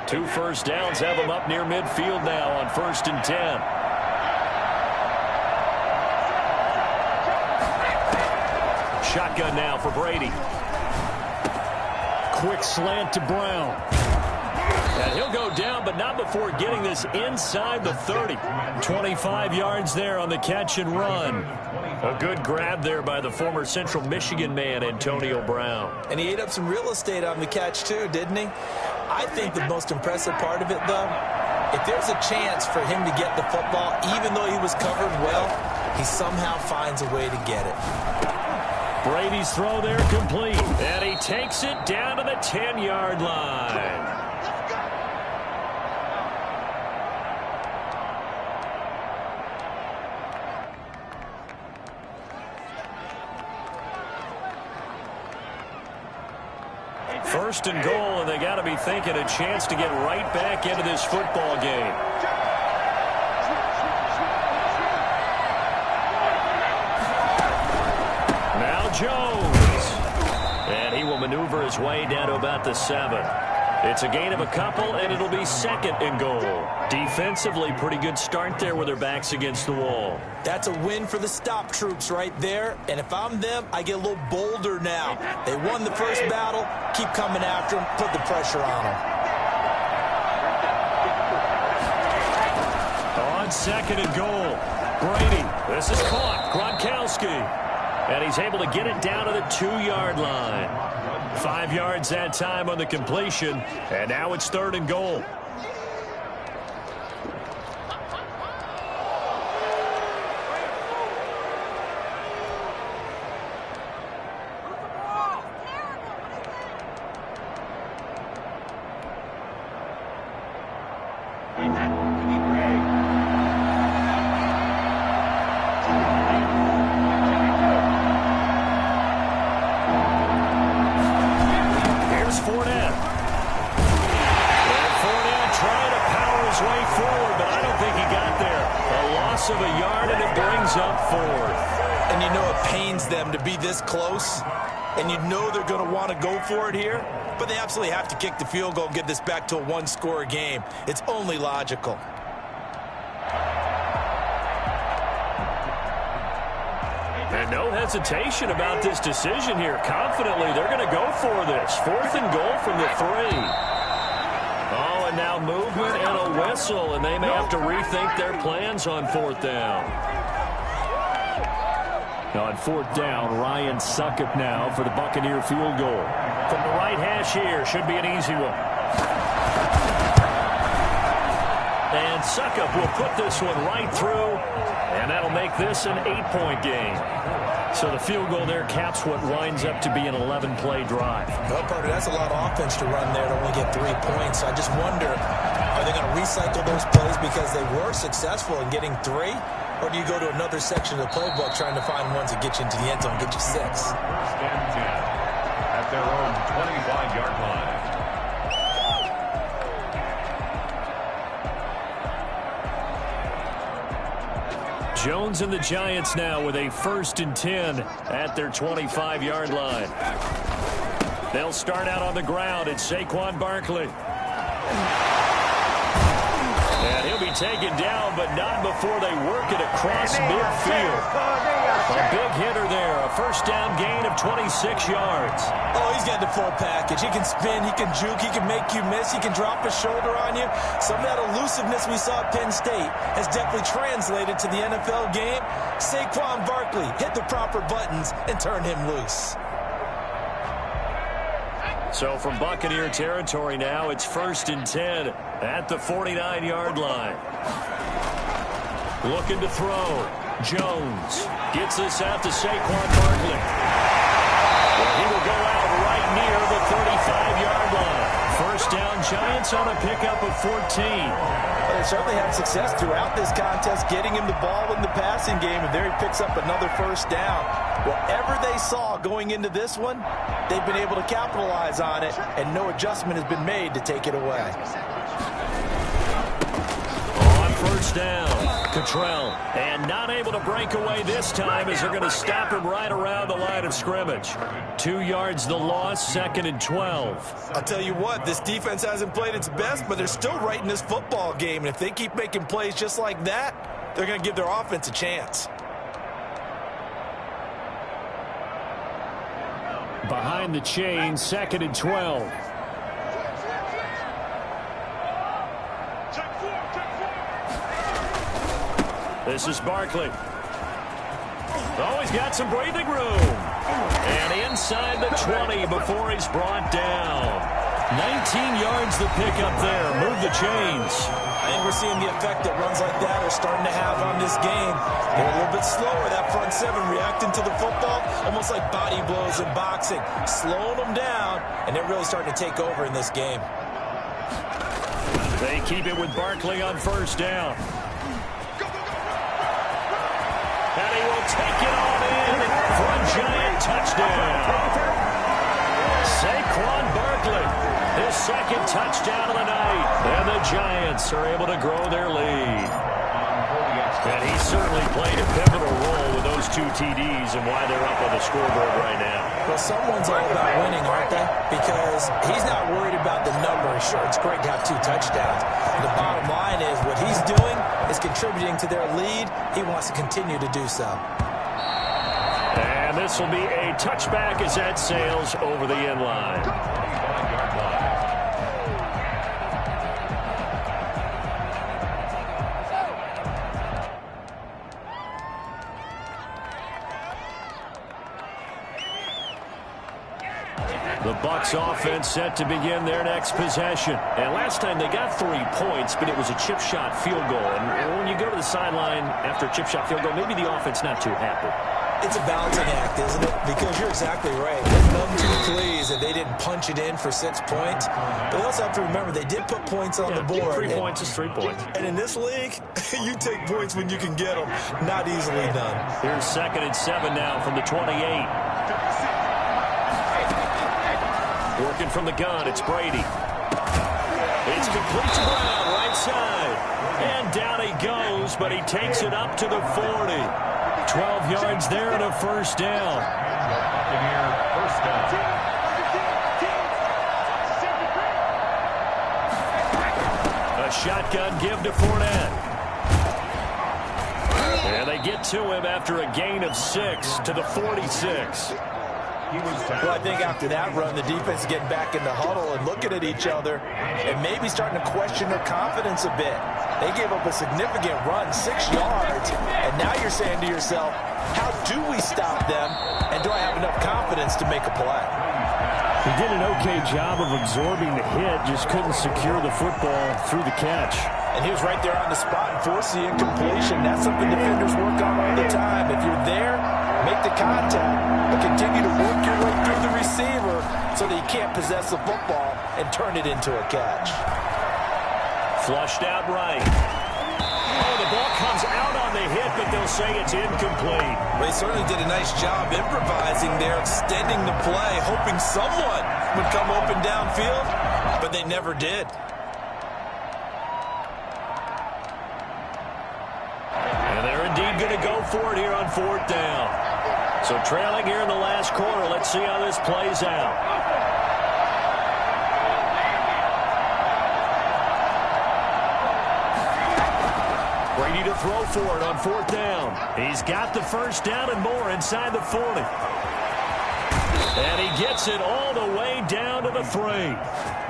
Two 1st downs have them up near midfield now on 1st and 10. Shotgun now for Brady. Quick slant to Brown. And he'll go down, but not before getting this inside the 30. 25 yards there on the catch and run. A good grab there by the former Central Michigan man, Antonio Brown. And he ate up some real estate on the catch too, didn't he? I think the most impressive part of it, though, if there's a chance for him to get the football, even though he was covered well, he somehow finds a way to get it. Brady's throw there complete. And he takes it down to the 10-yard line. First and goal, and they got to be thinking a chance to get right back into this football game. Now Jones. And he will maneuver his way down to about the 7. It's a gain of a couple, and it'll be second and goal. Defensively, pretty good start there with their backs against the wall. That's a win for the stop troops right there. And if I'm them, I get a little bolder now. They won the first battle. Keep coming after them. Put the pressure on them. On second and goal, Brady. This is caught. Gronkowski. And he's able to get it down to the 2-yard line. 5 yards that time on the completion. And now it's third and goal. Of a yard, and it brings up fourth. And you know it pains them to be this close, and you know they're going to want to go for it here, but they absolutely have to kick the field goal and get this back to a one-score game. It's only logical. And no hesitation about this decision here. Confidently, they're going to go for this. Fourth and goal from the 3. Oh, and now movement and a whistle, and they may have to rethink their plans on fourth down. On fourth down, Ryan Succop now for the Buccaneer field goal. From the right hash here, should be an easy one. And Succop will put this one right through, and that'll make this an 8-point game. So the field goal there caps what winds up to be an 11-play drive. Well, Parker, that's a lot of offense to run there to only get 3 points. So I just wonder, are they going to recycle those plays because they were successful in getting 3? Or do you go to another section of the playbook trying to find ones that get you into the end zone and get you 6? First and 10 at their own 25-yard line. Jones and the Giants now with a first and 10 at their 25-yard line. They'll start out on the ground. It's Saquon Barkley. And he'll be taken down, but not before they work it across midfield. A big hitter there. A first down gain of 26 yards. Oh, he's got the full package. He can spin, he can juke, he can make you miss, he can drop a shoulder on you. Some of that elusiveness we saw at Penn State has definitely translated to the NFL game. Saquon Barkley hit the proper buttons and turned him loose. So from Buccaneer territory now, it's first and 10 at the 49-yard line. Looking to throw. Jones gets this out to Saquon Barkley. Well, he will go out right near the 35-yard line. First down, Giants on a pickup of 14. Well, they certainly had success throughout this contest, getting him the ball in the passing game, and there he picks up another first down. Whatever they saw going into this one, they've been able to capitalize on it, and no adjustment has been made to take it away. On first down, Cottrell, and not able to break away this time as they're going to stop him right around the line of scrimmage. 2 yards the loss, second and 12. I'll tell you what, this defense hasn't played its best, but they're still right in this football game, and if they keep making plays just like that, they're going to give their offense a chance. Behind the chain, second and 12. This is Barkley. Oh, he's got some breathing room. And inside the 20 before he's brought down. 19 yards the pickup there. Move the chains. I think we're seeing the effect that runs like that are starting to have on this game. They're a little bit slower, that front seven, reacting to the football, almost like body blows in boxing. Slowing them down, and they're really starting to take over in this game. They keep it with Barkley on first down. And he will take it on in for a Giant touchdown. Saquon Barkley second touchdown of the night. And the Giants are able to grow their lead. And he certainly played a pivotal role with those 2 TDs and why they're up on the scoreboard right now. Well, someone's all about winning, aren't they? Because he's not worried about the numbers. Sure, it's great to have 2 touchdowns. The bottom line is what he's doing is contributing to their lead. He wants to continue to do so. And this will be a touchback as that sails over the end line. The Bucs offense set to begin their next possession. And last time they got 3 points, but it was a chip shot field goal. And when you go to the sideline after a chip shot field goal, maybe the offense not too happy. It's a balancing act, isn't it? Because you're exactly right. They're none too pleased that they didn't punch it in for 6 points. But they also have to remember they did put points on the board. 3 points is 3 points. And in this league, you take points when you can get them. Not easily done. Here's 2nd and 7 now from the 28. Working from the gun, it's Brady. It's complete to Brown, right side. And down he goes, but he takes it up to the 40. 12 yards there and a first down. A shotgun give to Fournette. And they get to him after a gain of 6 to the 46. Well, I think after that run, the defense is getting back in the huddle and looking at each other and maybe starting to question their confidence a bit. They gave up a significant run, 6 yards, and now you're saying to yourself, how do we stop them, and do I have enough confidence to make a play? He did an okay job of absorbing the hit, just couldn't secure the football through the catch. And he was right there on the spot and forced the incompletion. That's something defenders work on all the time. If you're there, make the contact, but continue to work your way through the receiver so that you can't possess the football and turn it into a catch. Flushed out right. Oh, the ball comes out on the hit, but they'll say it's incomplete. They certainly did a nice job improvising there, extending the play, hoping someone would come open downfield, but they never did. And they're indeed going to go for it here on 4th down. So trailing here in the last quarter, let's see how this plays out. Brady to throw for it on 4th down. He's got the first down and more inside the 40. And he gets it all the way down to the 3.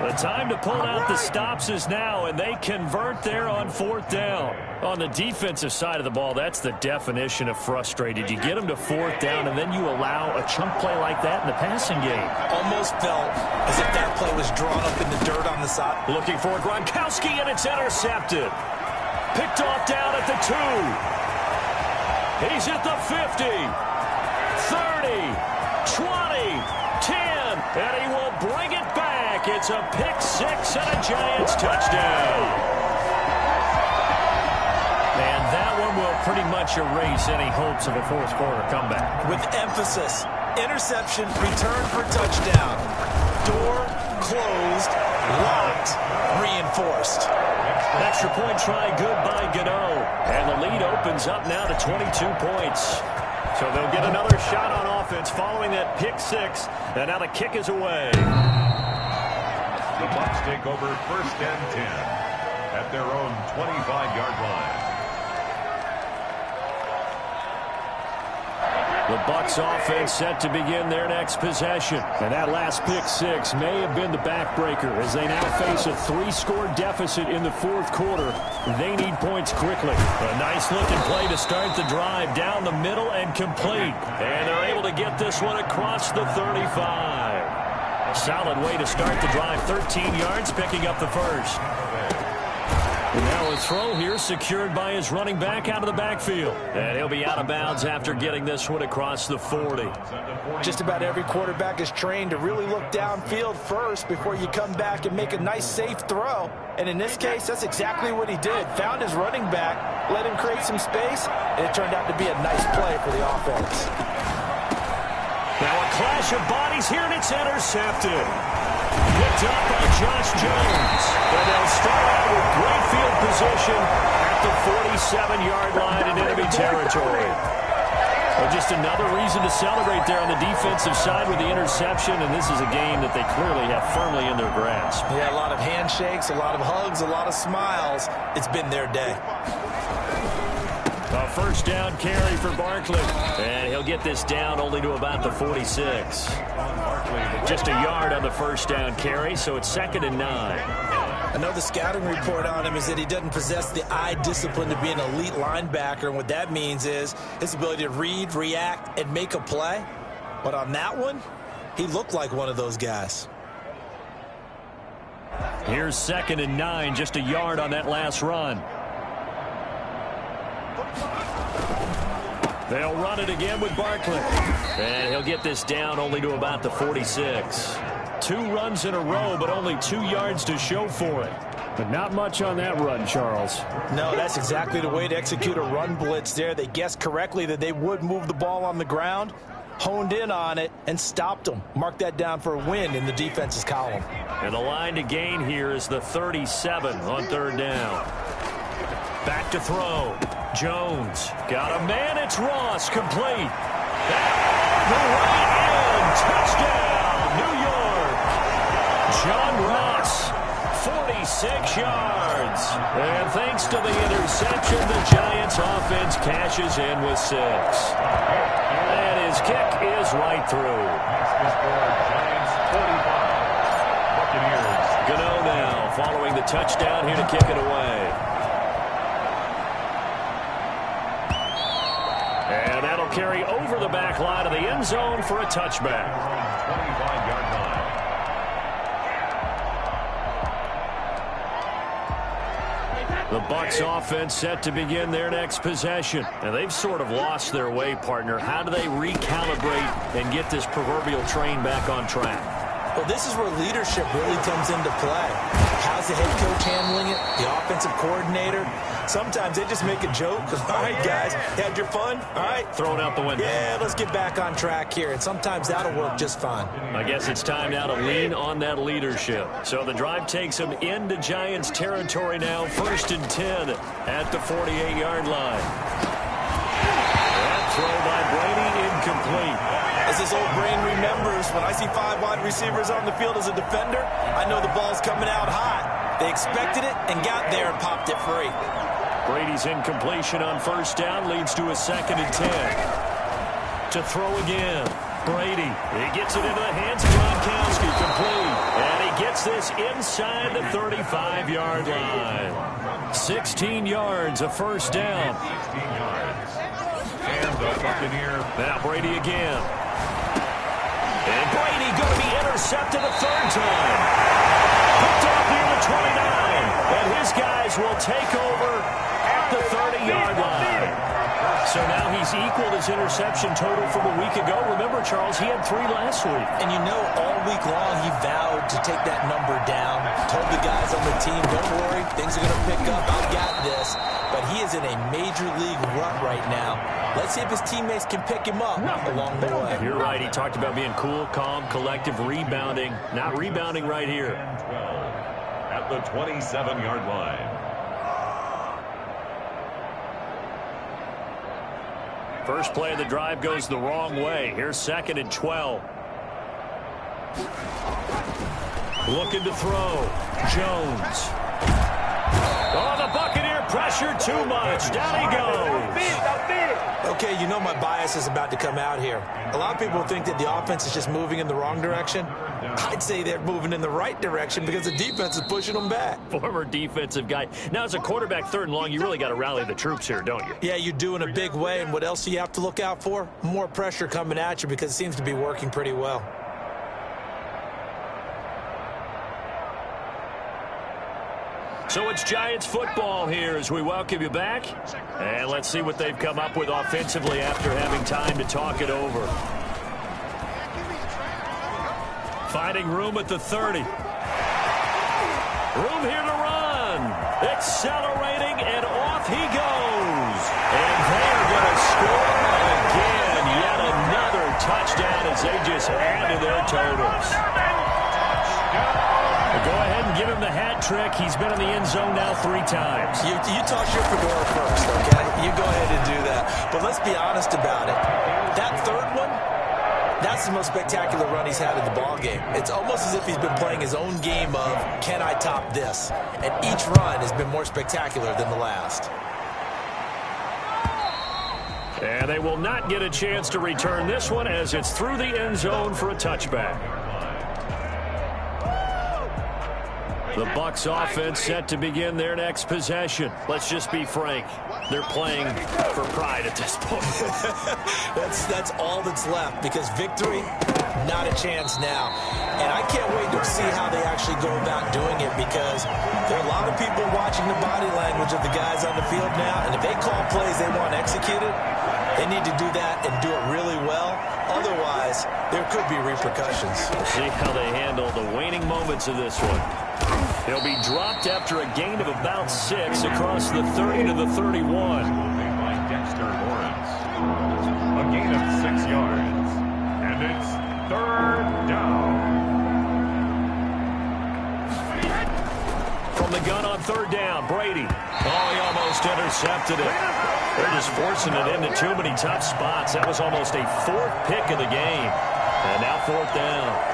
The time to pull out the stops is now, and they convert there on 4th down. On the defensive side of the ball, that's the definition of frustrated. You get them to 4th down, and then you allow a chunk play like that in the passing game. Almost felt as if that play was drawn up in the dirt on the side. Looking for Gronkowski, and it's intercepted. Picked off down at the 2. He's at the 50. 30. 20. 10. And he will bring it back. It's a pick 6 and a Giants touchdown. And that one will pretty much erase any hopes of a fourth quarter comeback. With emphasis. Interception, return for touchdown. Door closed, locked, reinforced. Extra point try good by Gano. And the lead opens up now to 22 points. So they'll get another shot on offense following that pick 6. And now the kick is away. The Bucs take over 1st and 10 at their own 25-yard line. The Bucs offense set to begin their next possession. And that last pick 6 may have been the backbreaker as they now face a 3-score deficit in the 4th quarter. They need points quickly. A nice looking play to start the drive down the middle and complete. And they're able to get this one across the 35. Solid way to start the drive. 13 yards, picking up the first. And now a throw here secured by his running back out of the backfield. And he'll be out of bounds after getting this one across the 40. Just about every quarterback is trained to really look downfield first before you come back and make a nice, safe throw. And in this case, that's exactly what he did. Found his running back, let him create some space, and it turned out to be a nice play for the offense. Now a clash of bodies here, and it's intercepted. Picked up by Josh Jones. And they'll start out with great field position at the 47-yard line in enemy territory. Well, just another reason to celebrate there on the defensive side with the interception, and this is a game that they clearly have firmly in their grasp. Yeah, a lot of handshakes, a lot of hugs, a lot of smiles. It's been their day. A first down carry for Barkley, and he'll get this down only to about the 46. Just a yard on the first down carry, so it's 2nd and 9. I know the scouting report on him is that he doesn't possess the eye discipline to be an elite linebacker, and what that means is his ability to read, react, and make a play. But on that one, he looked like one of those guys. Here's 2nd and 9, just a yard on that last run. They'll run it again with Barkley. And he'll get this down only to about the 46. 2 runs in a row, but only 2 yards to show for it. But not much on that run, Charles. No, that's exactly the way to execute a run blitz there. They guessed correctly that they would move the ball on the ground, honed in on it, and stopped them. Mark that down for a win in the defense's column. And the line to gain here is the 37 on 3rd down. Back to throw. Jones got a man. It's Ross, complete. The right end, touchdown, New York. John Ross, 46 yards. And thanks to the interception, the Giants offense cashes in with 6. And his kick is right through. Gano now following the touchdown here to kick it away. And that'll carry over the back line of the end zone for a touchback. 25-yard line. The Bucs offense set to begin their next possession. And they've sort of lost their way, partner. How do they recalibrate and get this proverbial train back on track? Well, this is where leadership really comes into play. How's the head coach handling it? The offensive coordinator? Sometimes they just make a joke. All right, guys, had your fun? All right. Throw it out the window. Yeah, let's get back on track here. And sometimes that'll work just fine. I guess it's time now to lean on that leadership. So the drive takes them into Giants territory now. 1st and 10 at the 48-yard line. That throw by Brady incomplete. As this old brain remembers, when I see 5 wide receivers on the field as a defender, I know the ball's coming out hot. They expected it and got there and popped it free. Brady's incompletion on 1st down leads to a 2nd and 10. To throw again. Brady. He gets it into the hands of Gronkowski. Complete. And he gets this inside the 35-yard line. 16 yards, a 1st down. 16 yards. And the Buccaneer. Now Brady again. And Brady going to be intercepted a 3rd time. Picked off near the 29. And his guys will take over at the 30-yard line. So now he's equaled his interception total from a week ago. Remember, Charles, he had 3 last week. And you know, all week long he vowed to take that number down. Told the guys on the team, don't worry, things are going to pick up. I've got this. But he is in a major league rut right now. Let's see if his teammates can pick him up along the way. You're right. He talked about being cool, calm, collective, rebounding. Not rebounding right here. 12 at the 27-yard line. First play of the drive goes the wrong way. Here's 2nd and 12. Looking to throw. Jones. Oh, the Buccaneer pressure too much. Down he goes. Okay, you know my bias is about to come out here. A lot of people think that the offense is just moving in the wrong direction. I'd say they're moving in the right direction because the defense is pushing them back. Former defensive guy. Now, as a quarterback 3rd and long, you really got to rally the troops here, don't you? Yeah, you do in a big way. And what else do you have to look out for? More pressure coming at you because it seems to be working pretty well. So it's Giants football here as we welcome you back. And let's see what they've come up with offensively after having time to talk it over. Finding room at the 30. Room here to run. Accelerating, and off he goes. And they're going to score again. Yet another touchdown as they just add to their totals. hat trick. He's been in the end zone now 3 times. You toss your fedora first, okay? You go ahead and do that. But let's be honest about it. That third one, that's the most spectacular run he's had in the ball game. It's almost as if he's been playing his own game of, can I top this? And each run has been more spectacular than the last. And they will not get a chance to return this one as it's through the end zone for a touchback. The Bucs offense set to begin their next possession. Let's just be frank. They're playing for pride at this point. That's all that's left, because victory, not a chance now. And I can't wait to see how they actually go about doing it, because there are a lot of people watching the body language of the guys on the field now, and if they call plays they want executed, they need to do that and do it really well. Otherwise, there could be repercussions. See how they handle the waning moments of this one. He'll be dropped after a gain of about 6 across the 30 to the 31. By Dexter Lawrence. A gain of 6 yards. And it's 3rd down. From the gun on 3rd down, Brady. Oh, he almost intercepted it. They're just forcing it into too many tough spots. That was almost a 4th pick of the game. And now 4th down.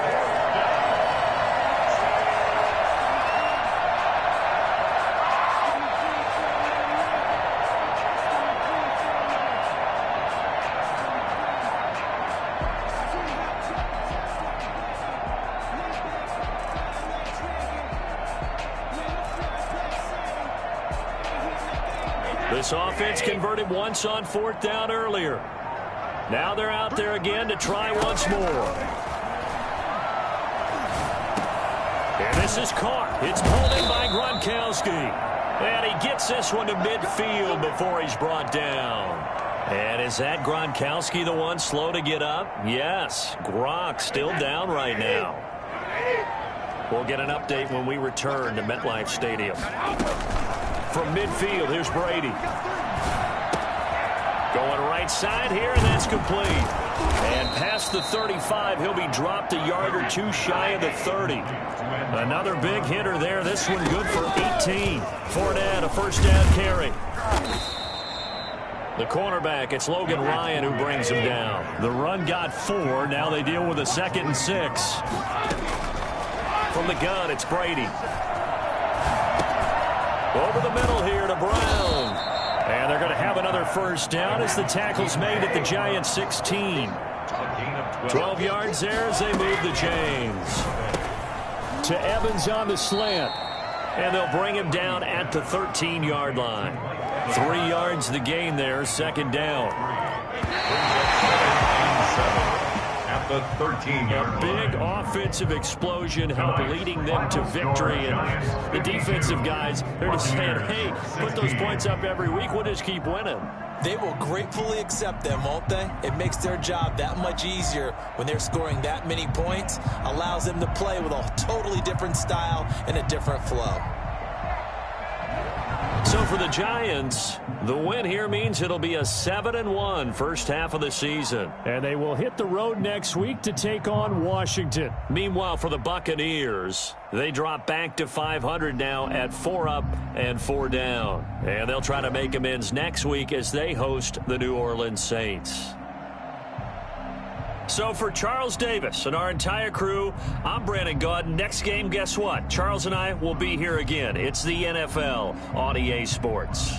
This offense converted once on 4th down earlier. Now they're out there again to try once more. And this is caught. It's pulled in by Gronkowski. And he gets this one to midfield before he's brought down. And is that Gronkowski the one slow to get up? Yes. Gronk still down right now. We'll get an update when we return to MetLife Stadium. From midfield, here's Brady. Going right side here, and that's complete. And past the 35, he'll be dropped a yard or 2 shy of the 30. Another big hitter there. This one good for 18. Fournette, a 1st down carry. The cornerback, it's Logan Ryan who brings him down. The run got 4. Now they deal with a 2nd and 6. From the gun, it's Brady. Over the middle here to Brown. And they're going to have another 1st down as the tackle's made at the Giants 16. 12 yards there as they move the chains. To Evans on the slant. And they'll bring him down at the 13-yard line. 3 yards the gain there, 2nd down. At the 13-yard line. Big offensive explosion helped leading them to victory. And the defensive guys, they're just saying, hey, put those points up every week. We'll just keep winning. They will gratefully accept them, won't they? It makes their job that much easier when they're scoring that many points. Allows them to play with a totally different style and a different flow. So for the Giants, the win here means it'll be a 7-1 first half of the season. And they will hit the road next week to take on Washington. Meanwhile, for the Buccaneers, they drop back to 500 now at 4 up and 4 down. And they'll try to make amends next week as they host the New Orleans Saints. So for Charles Davis and our entire crew, I'm Brandon Gaudin. Next game, guess what? Charles and I will be here again. It's the NFL on EA Sports.